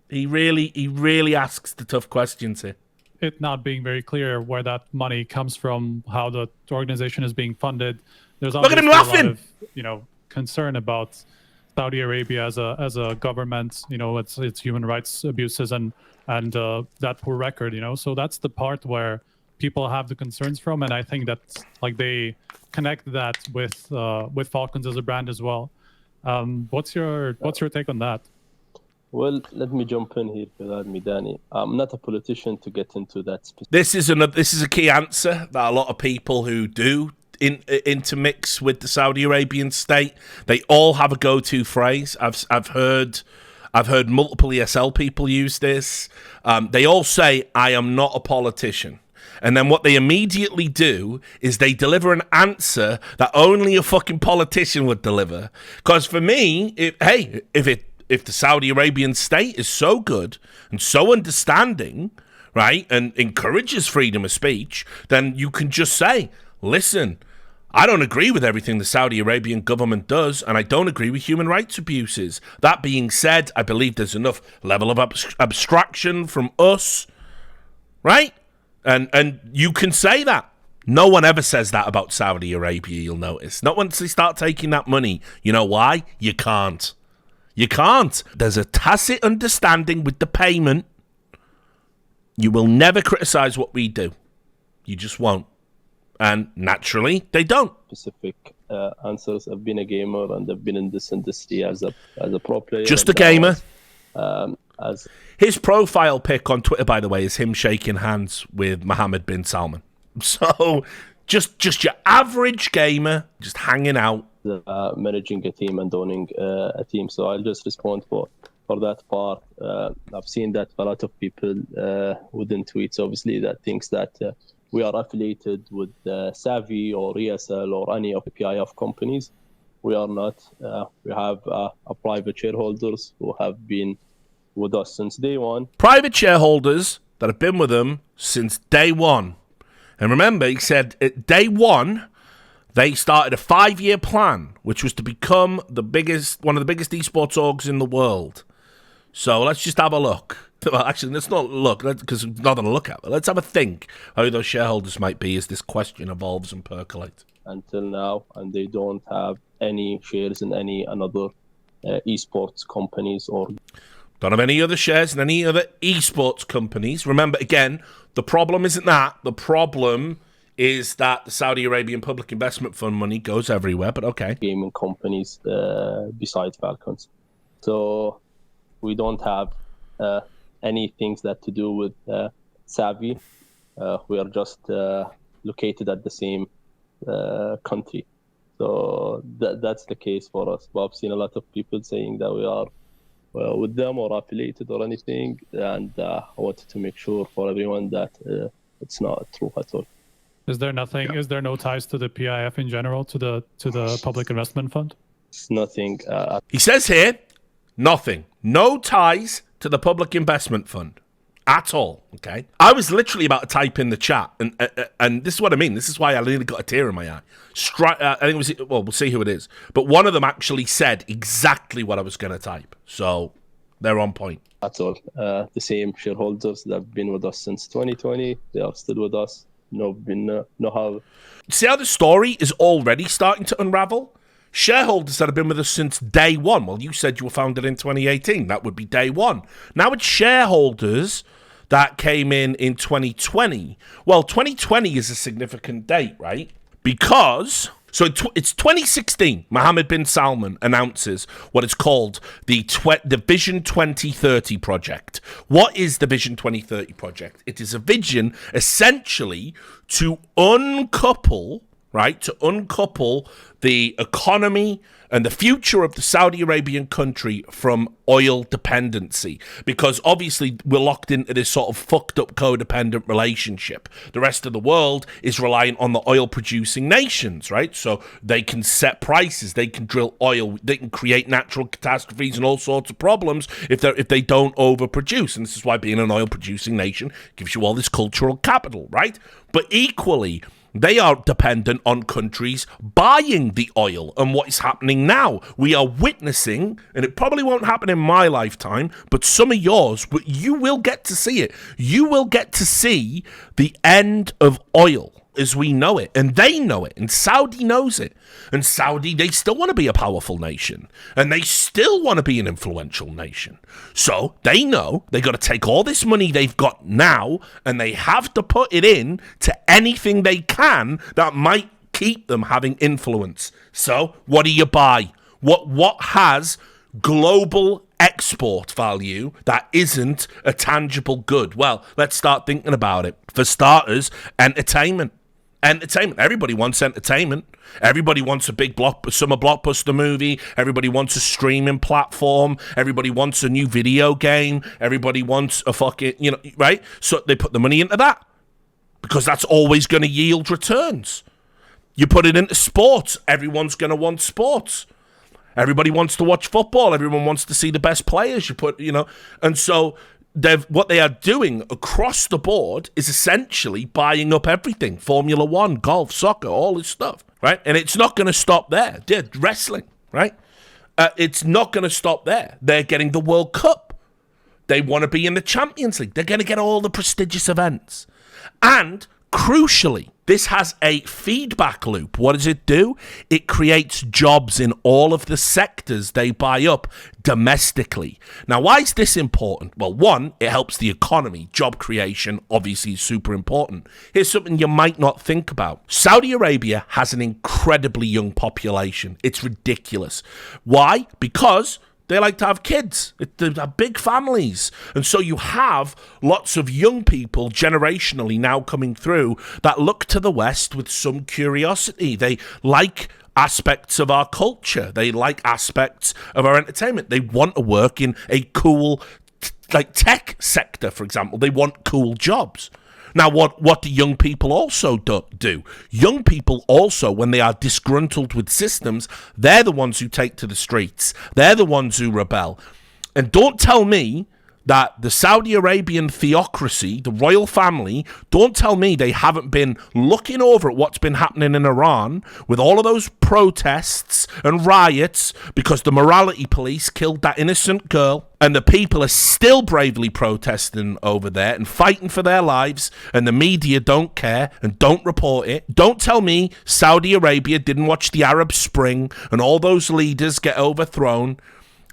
He really asks the tough questions here. It not being very clear where that money comes from, how the organization is being funded. There's Look at him obviously laughing. a lot of, concern about Saudi Arabia as a government. Its human rights abuses and that poor record. So that's the part where people have the concerns from, and I think that they connect that with Falcons as a brand as well. What's your take on that? Well, let me jump in here if you allow me, Danny. I'm not a politician to get into that specific. This is a key answer that a lot of people who do intermix with the Saudi Arabian state, they all have a go-to phrase. I've heard multiple ESL people use this. They all say, "I am not a politician." And then what they immediately do is they deliver an answer that only a fucking politician would deliver. Because for me, if the Saudi Arabian state is so good and so understanding, right, and encourages freedom of speech, then you can just say, listen, I don't agree with everything the Saudi Arabian government does, and I don't agree with human rights abuses. That being said, I believe there's enough level of abstraction from us, right? And you can say that. No one ever says that about Saudi Arabia, you'll notice. Not once they start taking that money. You know why? You can't. You can't. There's a tacit understanding with the payment. You will never criticize what we do. You just won't. And naturally, they don't. Specific answers. I've been a gamer and I've been in this industry as a pro player. Just a gamer. As his profile pic on Twitter, by the way, is him shaking hands with Mohammed bin Salman. So just your average gamer, just hanging out. Managing a team and owning a team. So I'll just respond for that part. I've seen that a lot of people within tweets, obviously, that thinks that we are affiliated with Savvy or ESL or any of the PIF companies. We are not. We have private shareholders who have been with us since day one. Private shareholders that have been with them since day one. And remember, he said at day one, they started a 5-year plan, which was to become one of the biggest esports orgs in the world. So let's just have a look. Well, actually, let's not look, because there's nothing to look at. But let's have a think how those shareholders might be as this question evolves and percolates. Until now, and they don't have any shares in any another esports companies or... Don't have any other shares in any other esports companies. Remember, again, the problem isn't that. The problem is that the Saudi Arabian Public Investment Fund money goes everywhere, but okay. Gaming companies besides Falcons. So we don't have any things that to do with Savvy. We are just located at the same country. So that's the case for us. But I've seen a lot of people saying that we are with them or affiliated or anything, and I wanted to make sure for everyone that it's not true at all. Is there nothing? Yeah. Is there no ties to the PIF in general, to the Public Investment Fund? It's nothing. He says here, nothing. No ties to the Public Investment Fund at all. Okay. I was literally about to type in the chat, and this is what I mean. This is why I nearly got a tear in my eye. I think it was. Well, we'll see who it is. But one of them actually said exactly what I was going to type. So they're on point. That's all. The same shareholders that have been with us since 2020. They are still with us. No how. See how the story is already starting to unravel? Shareholders that have been with us since day one. Well, you said you were founded in 2018. That would be day one. Now it's shareholders that came in 2020. Well, 2020 is a significant date, right? Because... So it's 2016. Mohammed bin Salman announces what is called the Vision 2030 project. What is the Vision 2030 project? It is a vision essentially to uncouple, right, to uncouple the economy and the future of the Saudi Arabian country from oil dependency, because obviously we're locked into this sort of fucked up codependent relationship. The rest of the world is reliant on the oil producing nations, right? So they can set prices, they can drill oil, they can create natural catastrophes and all sorts of problems if they don't overproduce. And this is why being an oil producing nation gives you all this cultural capital, right? But equally, they are dependent on countries buying the oil. And what is happening now, we are witnessing, and it probably won't happen in my lifetime, but some of yours, but you will get to see it. You will get to see the end of oil as we know it, and they know it, and Saudi knows it. And Saudi, they still want to be a powerful nation, and they still want to be an influential nation. So they know they got to take all this money they've got now, and they have to put it in to anything they can that might keep them having influence. So what do you buy? What has global export value that isn't a tangible good? Well, let's start thinking about it. For starters, entertainment. Everybody wants entertainment. Everybody wants a big summer blockbuster movie. Everybody wants a streaming platform. Everybody wants a new video game. Everybody wants a fucking, right? So they put the money into that because that's always going to yield returns. You put it into sports. Everyone's going to want sports. Everybody wants to watch football. Everyone wants to see the best players. And so what they are doing across the board is essentially buying up everything. Formula One, golf, soccer, all this stuff, right? And it's not going to stop there. They're wrestling, right? It's not going to stop there. They're getting the World Cup. They want to be in the Champions League. They're going to get all the prestigious events. And crucially, this has a feedback loop. What does it do? It creates jobs in all of the sectors they buy up domestically. Now, why is this important? Well, one, it helps the economy. Job creation, obviously, is super important. Here's something you might not think about. Saudi Arabia has an incredibly young population. It's ridiculous. Why? Because they like to have kids. They have big families. And so you have lots of young people generationally now coming through that look to the West with some curiosity. They like aspects of our culture. They like aspects of our entertainment. They want to work in a cool, tech sector, for example. They want cool jobs. Now, what do young people also do? Young people also, when they are disgruntled with systems, they're the ones who take to the streets. They're the ones who rebel. And don't tell me that the Saudi Arabian theocracy, the royal family, don't tell me they haven't been looking over at what's been happening in Iran with all of those protests and riots because the morality police killed that innocent girl, and the people are still bravely protesting over there and fighting for their lives, and the media don't care and don't report it. Don't tell me Saudi Arabia didn't watch the Arab Spring and all those leaders get overthrown,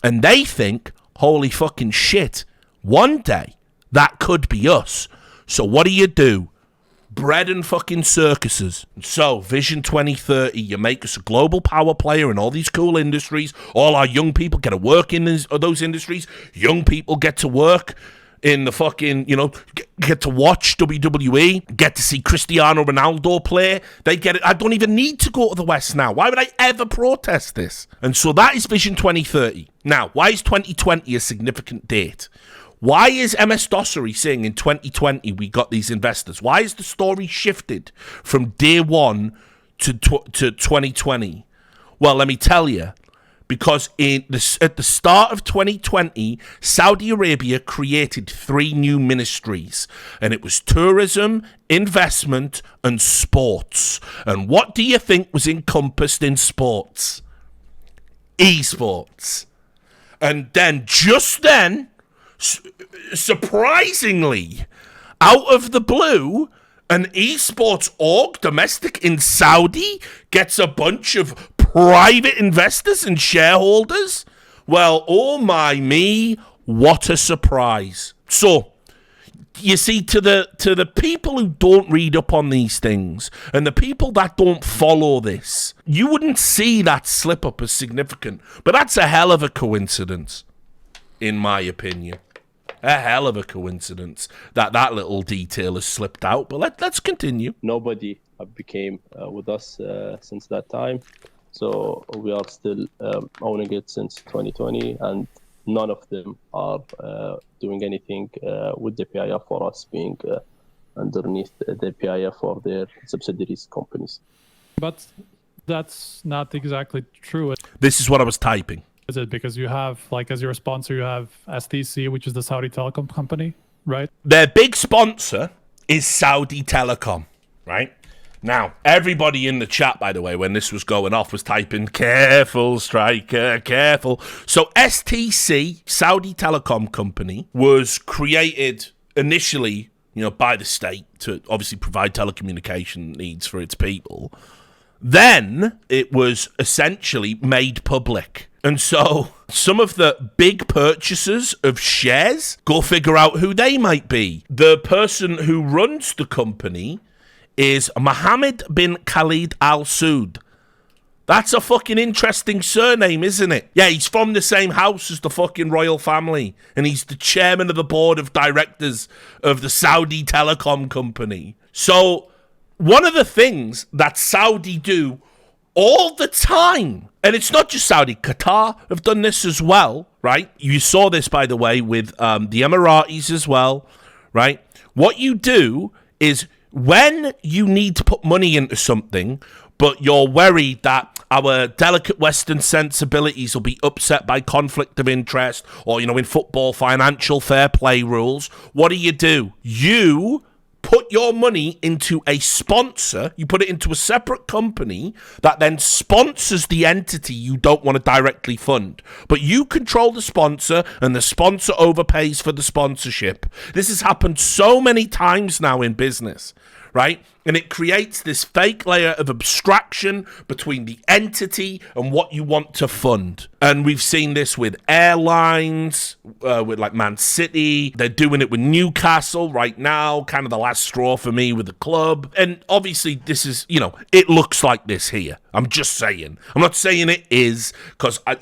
and they think, holy fucking shit, one day, that could be us. So what do? Bread and fucking circuses. So, Vision 2030, you make us a global power player in all these cool industries. All our young people get to work in those industries. Young people get to work in the fucking, get to watch WWE, get to see Cristiano Ronaldo play. They get it. I don't even need to go to the West now. Why would I ever protest this? And so that is Vision 2030. Now, why is 2020 a significant date? Why is MS-DOSery saying in 2020 we got these investors? Why is the story shifted from day one to 2020? Well, let me tell you. Because at the start of 2020, Saudi Arabia created 3 new ministries. And it was tourism, investment, and sports. And what do you think was encompassed in sports? Esports. And then, surprisingly, out of the blue, an esports org, domestic in Saudi, gets a bunch of private investors and shareholders. Well, oh my me, what a surprise. So, you see, to the people who don't read up on these things and the people that don't follow this, you wouldn't see that slip up as significant. But that's a hell of a coincidence, in my opinion. A hell of a coincidence that little detail has slipped out. But let's continue. Nobody, have became with us since that time. So we are still owning it since 2020, and none of them are doing anything with the PIF for us being underneath the PIF for their subsidiaries companies. But that's not exactly true, This is what I was typing. is it? Because you have, like, as your sponsor, you have STC, which is the Saudi telecom company, right? Their big sponsor is Saudi Telecom, right? Now, everybody in the chat, by the way, when this was going off, was typing, careful, Striker, careful. So STC, Saudi Telecom Company, was created initially, by the state to obviously provide telecommunication needs for its people. Then it was essentially made public. And so some of the big purchasers of shares, go figure out who they might be. The person who runs the company is Mohammed bin Khalid Al Saud. That's a fucking interesting surname, isn't it? Yeah, he's from the same house as the fucking royal family. And he's the chairman of the board of directors of the Saudi Telecom Company. So one of the things that Saudi do all the time, and it's not just Saudi, Qatar have done this as well, right? You saw this, by the way, with the Emiratis as well, right? What you do is when you need to put money into something, but you're worried that our delicate Western sensibilities will be upset by conflict of interest or, in football, financial fair play rules, what do? You put your money into a sponsor, you put it into a separate company that then sponsors the entity you don't want to directly fund. But you control the sponsor, and the sponsor overpays for the sponsorship. This has happened so many times now in business, right? And it creates this fake layer of abstraction between the entity and what you want to fund. And we've seen this with airlines, with like Man City. They're doing it with Newcastle right now, kind of the last straw for me with the club. And obviously this is, it looks like this here. I'm just saying. I'm not saying it is, because, I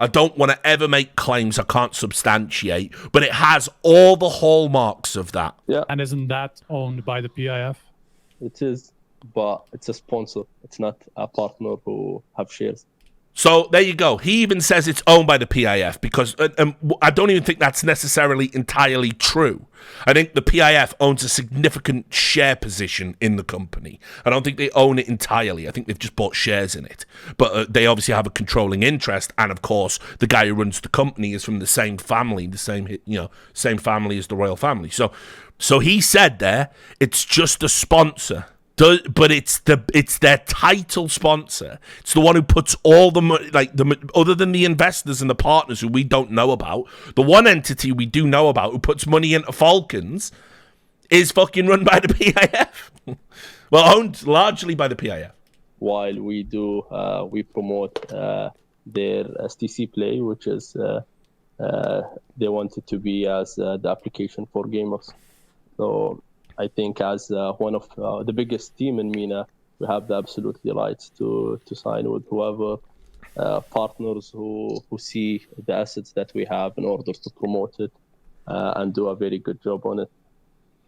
don't want to ever make claims I can't substantiate, but it has all the hallmarks of that. Yeah, And isn't that owned by the PIF? it is, but it's a sponsor. It's not a partner who have shares. So there you go. He even says it's owned by the PIF because I don't even think that's necessarily entirely true. I think the PIF owns a significant share position in the company. I don't think they own it entirely. I think they've just bought shares in it. But they obviously have a controlling interest. And of course, the guy who runs the company is from the same family, same family as the royal family. So he said there, it's just a sponsor. But it's their title sponsor. It's the one who puts all the money, other than the investors and the partners who we don't know about. The one entity we do know about who puts money into Falcons is fucking run by the PIF. Well, owned largely by the PIF. While we promote their STC play, which is they want it to be as the application for gamers. So I think as one of the biggest team in MENA, we have the absolutely right to sign with whoever partners who see the assets that we have in order to promote it and do a very good job on it.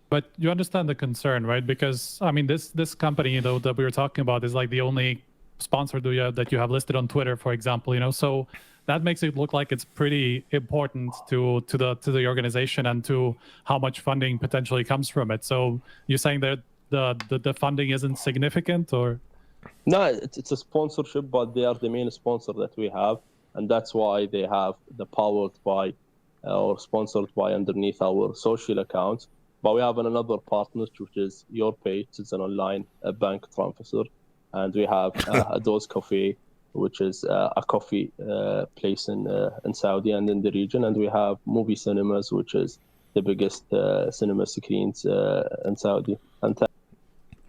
But you understand the concern, right? Because, this company, though, that we were talking about is like the only sponsor that you have listed on Twitter, for example, so that makes it look like it's pretty important to the organization and to how much funding potentially comes from it. So you're saying that the funding isn't significant, or? No, it's a sponsorship, but they are the main sponsor that we have, and that's why they have the powered by or sponsored by underneath our social accounts. But we have another partner, which is Your Page. It's an online bank transfer, and we have a Dose Cafe, which is a coffee place in Saudi and in the region. And we have Movie Cinemas, which is the biggest cinema screens in Saudi.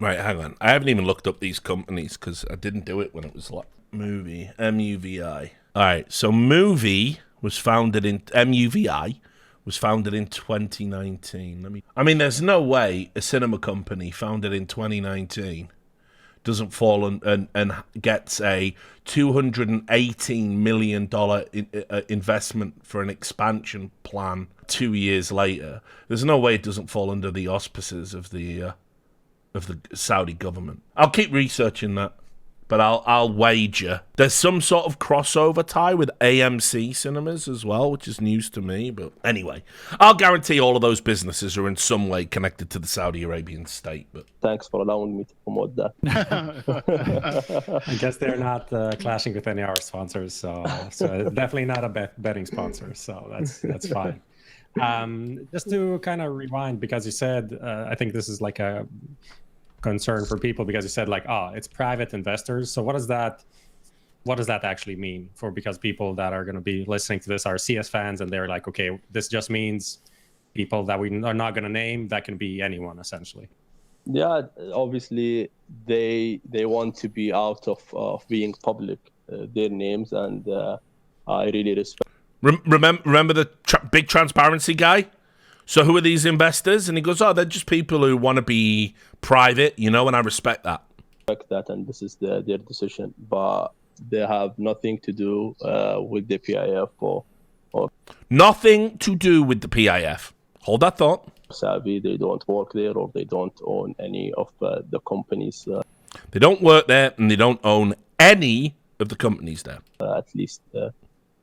Right, hang on. I haven't even looked up these companies because I didn't do it when it was like Movie, MUVI. All right, so MUVI was founded in 2019. There's no way a cinema company founded in 2019 doesn't fall and gets a $218 million investment for an expansion plan 2 years later. There's no way it doesn't fall under the auspices of the of the Saudi government. I'll keep researching that, but I'll wager there's some sort of crossover tie with AMC cinemas as well, which is news to me. But anyway, I'll guarantee all of those businesses are in some way connected to the Saudi Arabian state. But Thanks for allowing me to promote that. I guess they're not clashing with any of our sponsors, so definitely not a betting sponsor. So that's fine. Just to kind of rewind, because you said, I think this is like a concern for people, because you said like, it's private investors. So what does that actually mean because people that are going to be listening to this are CS fans, and they're like, okay, this just means people that we are not going to name, that can be anyone essentially. Yeah, obviously they want to be out of being public, their names, and I really respect. Remember the big transparency guy? So who are these investors? And he goes, they're just people who want to be private, and I respect that. That, and this is their decision, but they have nothing to do with the PIF or nothing to do with the PIF. Hold that thought. Savvy. They don't work there, or they don't own any of the companies. They don't work there, and they don't own any of the companies there. At least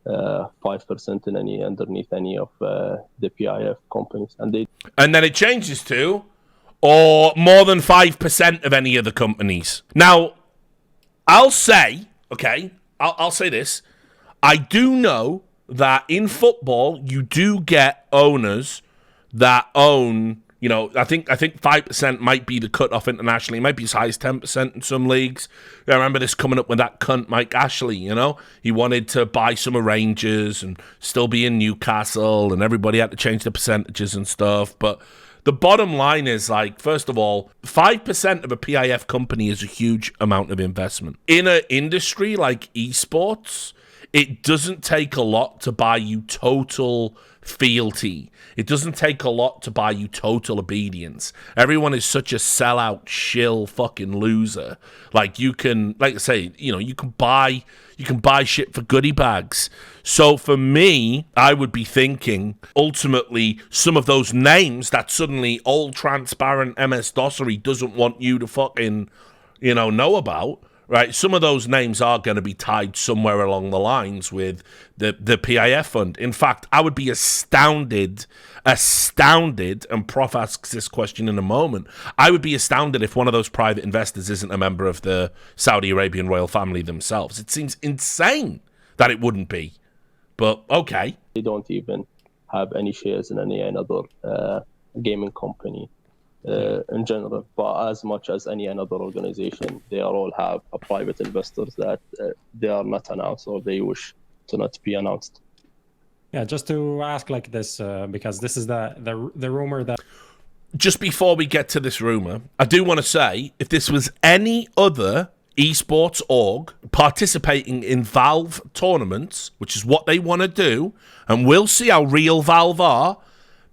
5% underneath any of the PIF companies, and then it changes to, or more than 5% of any of the companies. Now, I'll say, okay, I'll say this. I do know that in football you do get owners that own. I think 5% might be the cutoff internationally. It might be as high as 10% in some leagues. I remember this coming up with that cunt Mike Ashley, He wanted to buy some of Rangers and still be in Newcastle, and everybody had to change the percentages and stuff. But the bottom line is, like, first of all, 5% of a PIF company is a huge amount of investment. In an industry like esports, it doesn't take a lot to buy you total fealty. It doesn't take a lot to buy you total obedience. Everyone is such a sellout, shill, fucking loser. Like, you can, like I say, you can buy shit for goodie bags. So for me, I would be thinking, ultimately, some of those names that suddenly all transparent MS-DOSery doesn't want you to fucking, know about, right? Some of those names are going to be tied somewhere along the lines with the PIF fund. In fact, I would be astounded, and Prof asks this question in a moment, I would be astounded if one of those private investors isn't a member of the Saudi Arabian royal family themselves. It seems insane that it wouldn't be. But, okay. They don't even have any shares in any other gaming company. In general, but as much as any another organization, they all have a private investors that they are not announced, or they wish to not be announced. Yeah, just to ask like this, because this is the rumor that. Just before we get to this rumor, I do want to say, if this was any other esports org participating in Valve tournaments, which is what they want to do, and we'll see how real Valve are.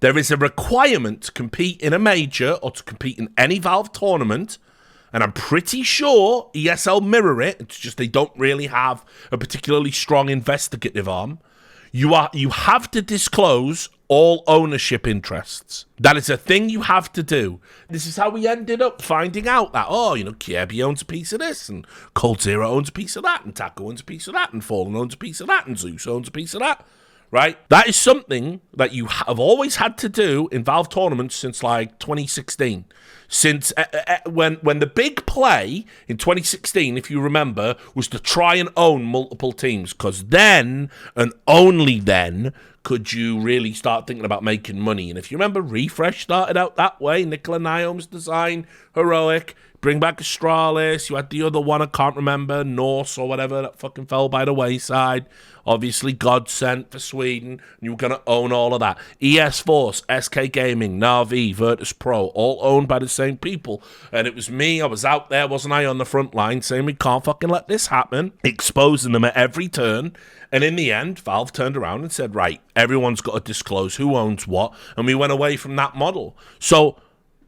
There is a requirement to compete in a major or to compete in any Valve tournament, and I'm pretty sure ESL mirror it. It's just they don't really have a particularly strong investigative arm. You have to disclose all ownership interests. That is a thing you have to do. This is how we ended up finding out that, Kirby owns a piece of this, and Cold Zero owns a piece of that, and Taco owns a piece of that, and Fallen owns a piece of that, and Zeus owns a piece of that. Right? That is something that you have always had to do in Valve tournaments since like 2016. Since when the big play in 2016, if you remember, was to try and own multiple teams, because then and only then could you really start thinking about making money. And if you remember, Refresh started out that way. Nicola Naom's design, Heroic, bring back Astralis. You had the other one, I can't remember, Norse or whatever, that fucking fell by the wayside. Obviously, Godsent for Sweden, and you were going to own all of that. ES Force, SK Gaming, Na'Vi, Virtus Pro, all owned by the same people. And it was me, I was out there, wasn't I, on the front line, saying we can't fucking let this happen, exposing them at every turn. And in the end, Valve turned around and said, right, everyone's got to disclose who owns what, and we went away from that model. So,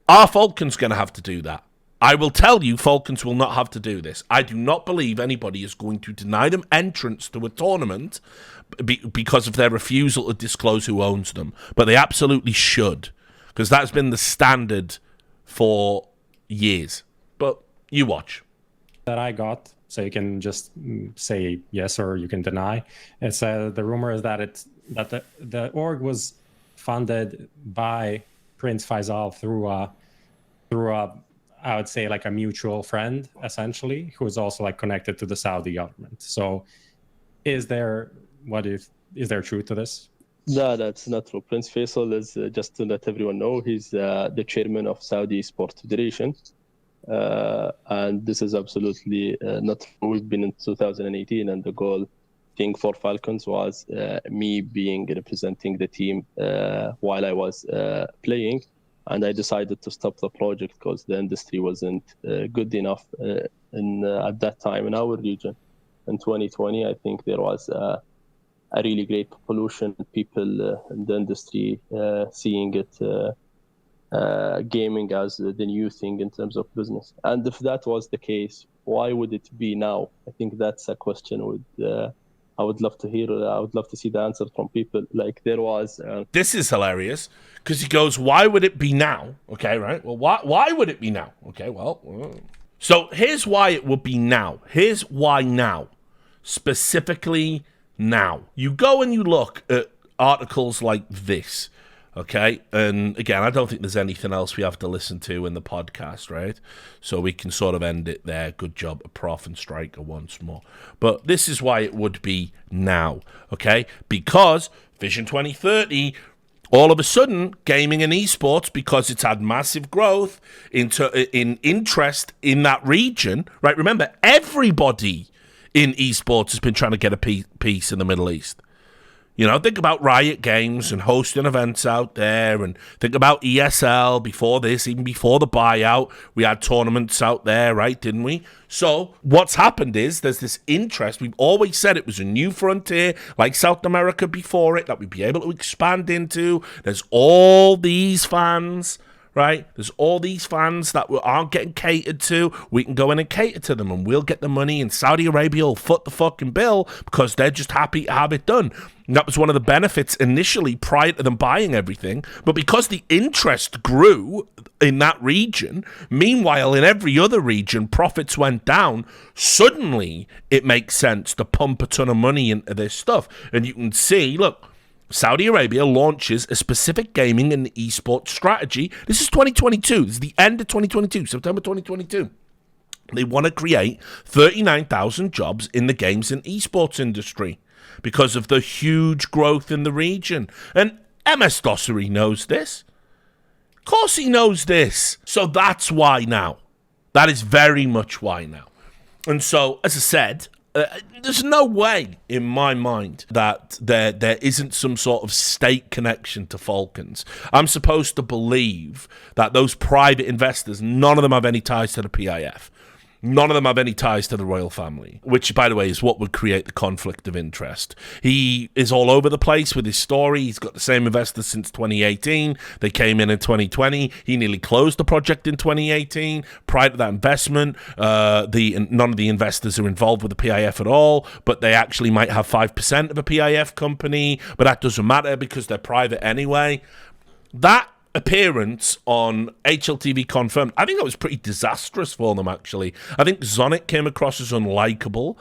are Falcons going to have to do that? I will tell you, Falcons will not have to do this. I do not believe anybody is going to deny them entrance to a tournament because of their refusal to disclose who owns them. But they absolutely should, because that's been the standard for years. But you watch. That I got, so you can just say yes or you can deny. It's the rumor is that the org was funded by Prince Faisal through a I would say like a mutual friend, essentially, who is also like connected to the Saudi government. So is there truth to this? No, that's not true. Prince Faisal is, just to let everyone know, he's the chairman of Saudi Sport Federation. And this is absolutely not true. We've been in 2018, and the goal thing for Falcons was me being representing the team while I was playing. And I decided to stop the project because the industry wasn't good enough at that time in our region. In 2020, I think there was a really great pollution, people in the industry seeing it gaming as the new thing in terms of business. And if that was the case, why would it be now? I think that's a question I would love to hear. I would love to see the answer from people. Like there was... This is hilarious because he goes, why would it be now? Okay, right. Well, why would it be now? Okay, well. So here's why it would be now. Here's why now. Specifically now. You go and you look at articles like this. Okay, and again, I don't think there's anything else we have to listen to in the podcast, right? So we can sort of end it there. Good job, Prof and Striker once more. But this is why it would be now, okay? Because Vision 2030, all of a sudden, gaming and esports, because it's had massive growth in interest in that region, right? Remember, everybody in esports has been trying to get a piece in the Middle East. You know, think about Riot Games and hosting events out there, and think about ESL before this, even before the buyout. We had tournaments out there, right, didn't we? So what's happened is there's this interest. We've always said it was a new frontier, like South America before it, that we'd be able to expand into. There's all these fans, right? There's all these fans that aren't getting catered to. We can go in and cater to them, and we'll get the money, and Saudi Arabia will foot the fucking bill because they're just happy to have it done. And that was one of the benefits initially prior to them buying everything. But because the interest grew in that region, meanwhile, in every other region, profits went down. Suddenly, it makes sense to pump a ton of money into this stuff. And you can see, look, Saudi Arabia launches a specific gaming and esports strategy. This is 2022. This is the end of 2022, September 2022. They want to create 39,000 jobs in the games and esports industry because of the huge growth in the region. And MS Dossery knows this. Of course he knows this. So that's why now. That is very much why now. And so, as I said, there's no way in my mind that there isn't some sort of state connection to Falcons. I'm supposed to believe that those private investors, none of them have any ties to the PIF. None of them have any ties to the royal family, which, by the way, is what would create the conflict of interest. He is all over the place with his story. He's got the same investors since 2018. They came in 2020. He nearly closed the project in 2018. Prior to that investment, none of the investors are involved with the PIF at all, but they actually might have 5% of a PIF company, but that doesn't matter because they're private anyway. That appearance on HLTV confirmed, I think that was pretty disastrous for them, actually. I think Zonic came across as unlikable,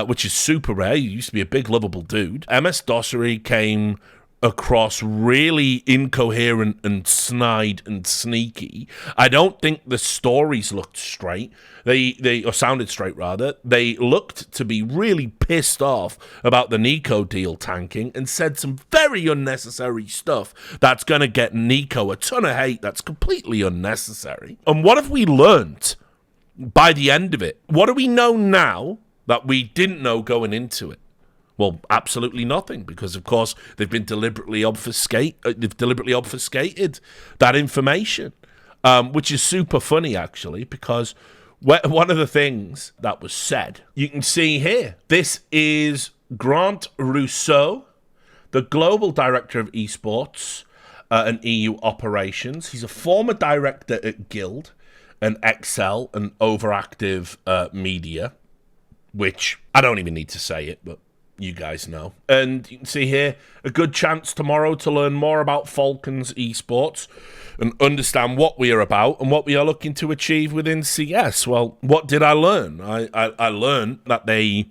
which is super rare. He used to be a big, lovable dude. MS Dossery came across really incoherent and snide and sneaky. I don't think the stories looked straight. They sounded straight, rather. They looked to be really pissed off about the Nico deal tanking and said some very unnecessary stuff that's going to get Nico a ton of hate that's completely unnecessary. And what have we learned by the end of it? What do we know now that we didn't know going into it? Well, absolutely nothing, because of course they've deliberately obfuscated that information, which is super funny actually, because one of the things that was said, you can see here. This is Grant Rousseau, the global director of esports and EU operations. He's a former director at Guild and Excel and Overactive Media, which I don't even need to say it, but you guys know. And you can see here, a good chance tomorrow to learn more about Falcons esports and understand what we are about and what we are looking to achieve within CS. Well, what did I learn? I learned that they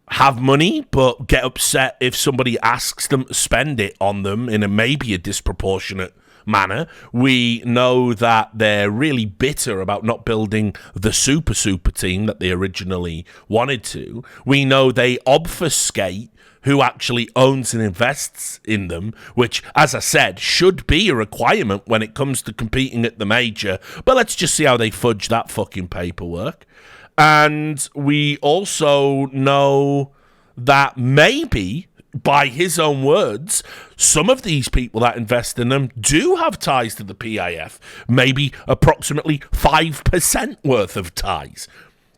have money, but get upset if somebody asks them to spend it on them in a maybe a disproportionate manner. We know that they're really bitter about not building the super team that they originally wanted to. We know they obfuscate who actually owns and invests in them, which, as I said, should be a requirement when it comes to competing at the major. But let's just see how they fudge that fucking paperwork. And we also know that maybe, by his own words, some of these people that invest in them do have ties to the PIF, maybe approximately 5% worth of ties.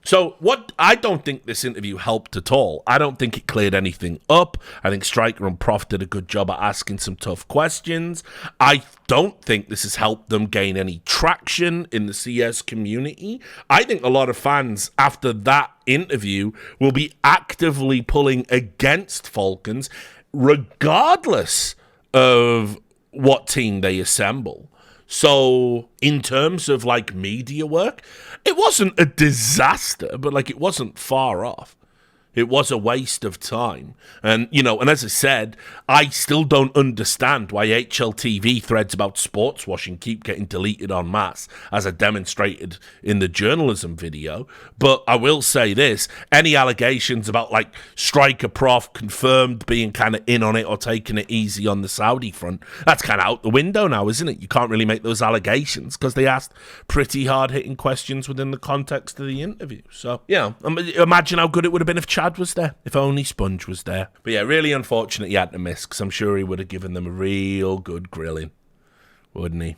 So I don't think this interview helped at all. I don't think it cleared anything up. I think Striker and Prof did a good job at asking some tough questions. I don't think this has helped them gain any traction in the CS community. I think a lot of fans, after that interview, will be actively pulling against Falcons, regardless of what team they assemble. So in terms of like media work, it wasn't a disaster, but like it wasn't far off. It was a waste of time. And, you know, and as I said, I still don't understand why HLTV threads about sports washing keep getting deleted en masse, as I demonstrated in the journalism video. But I will say this, any allegations about, like, Striker Prof confirmed being kind of in on it or taking it easy on the Saudi front, that's kind of out the window now, isn't it? You can't really make those allegations because they asked pretty hard-hitting questions within the context of the interview. So, yeah, imagine how good it would have been if Chad was there, if only Sponge was there. But yeah, really unfortunate he had to miss, because I'm sure he would have given them a real good grilling, wouldn't he?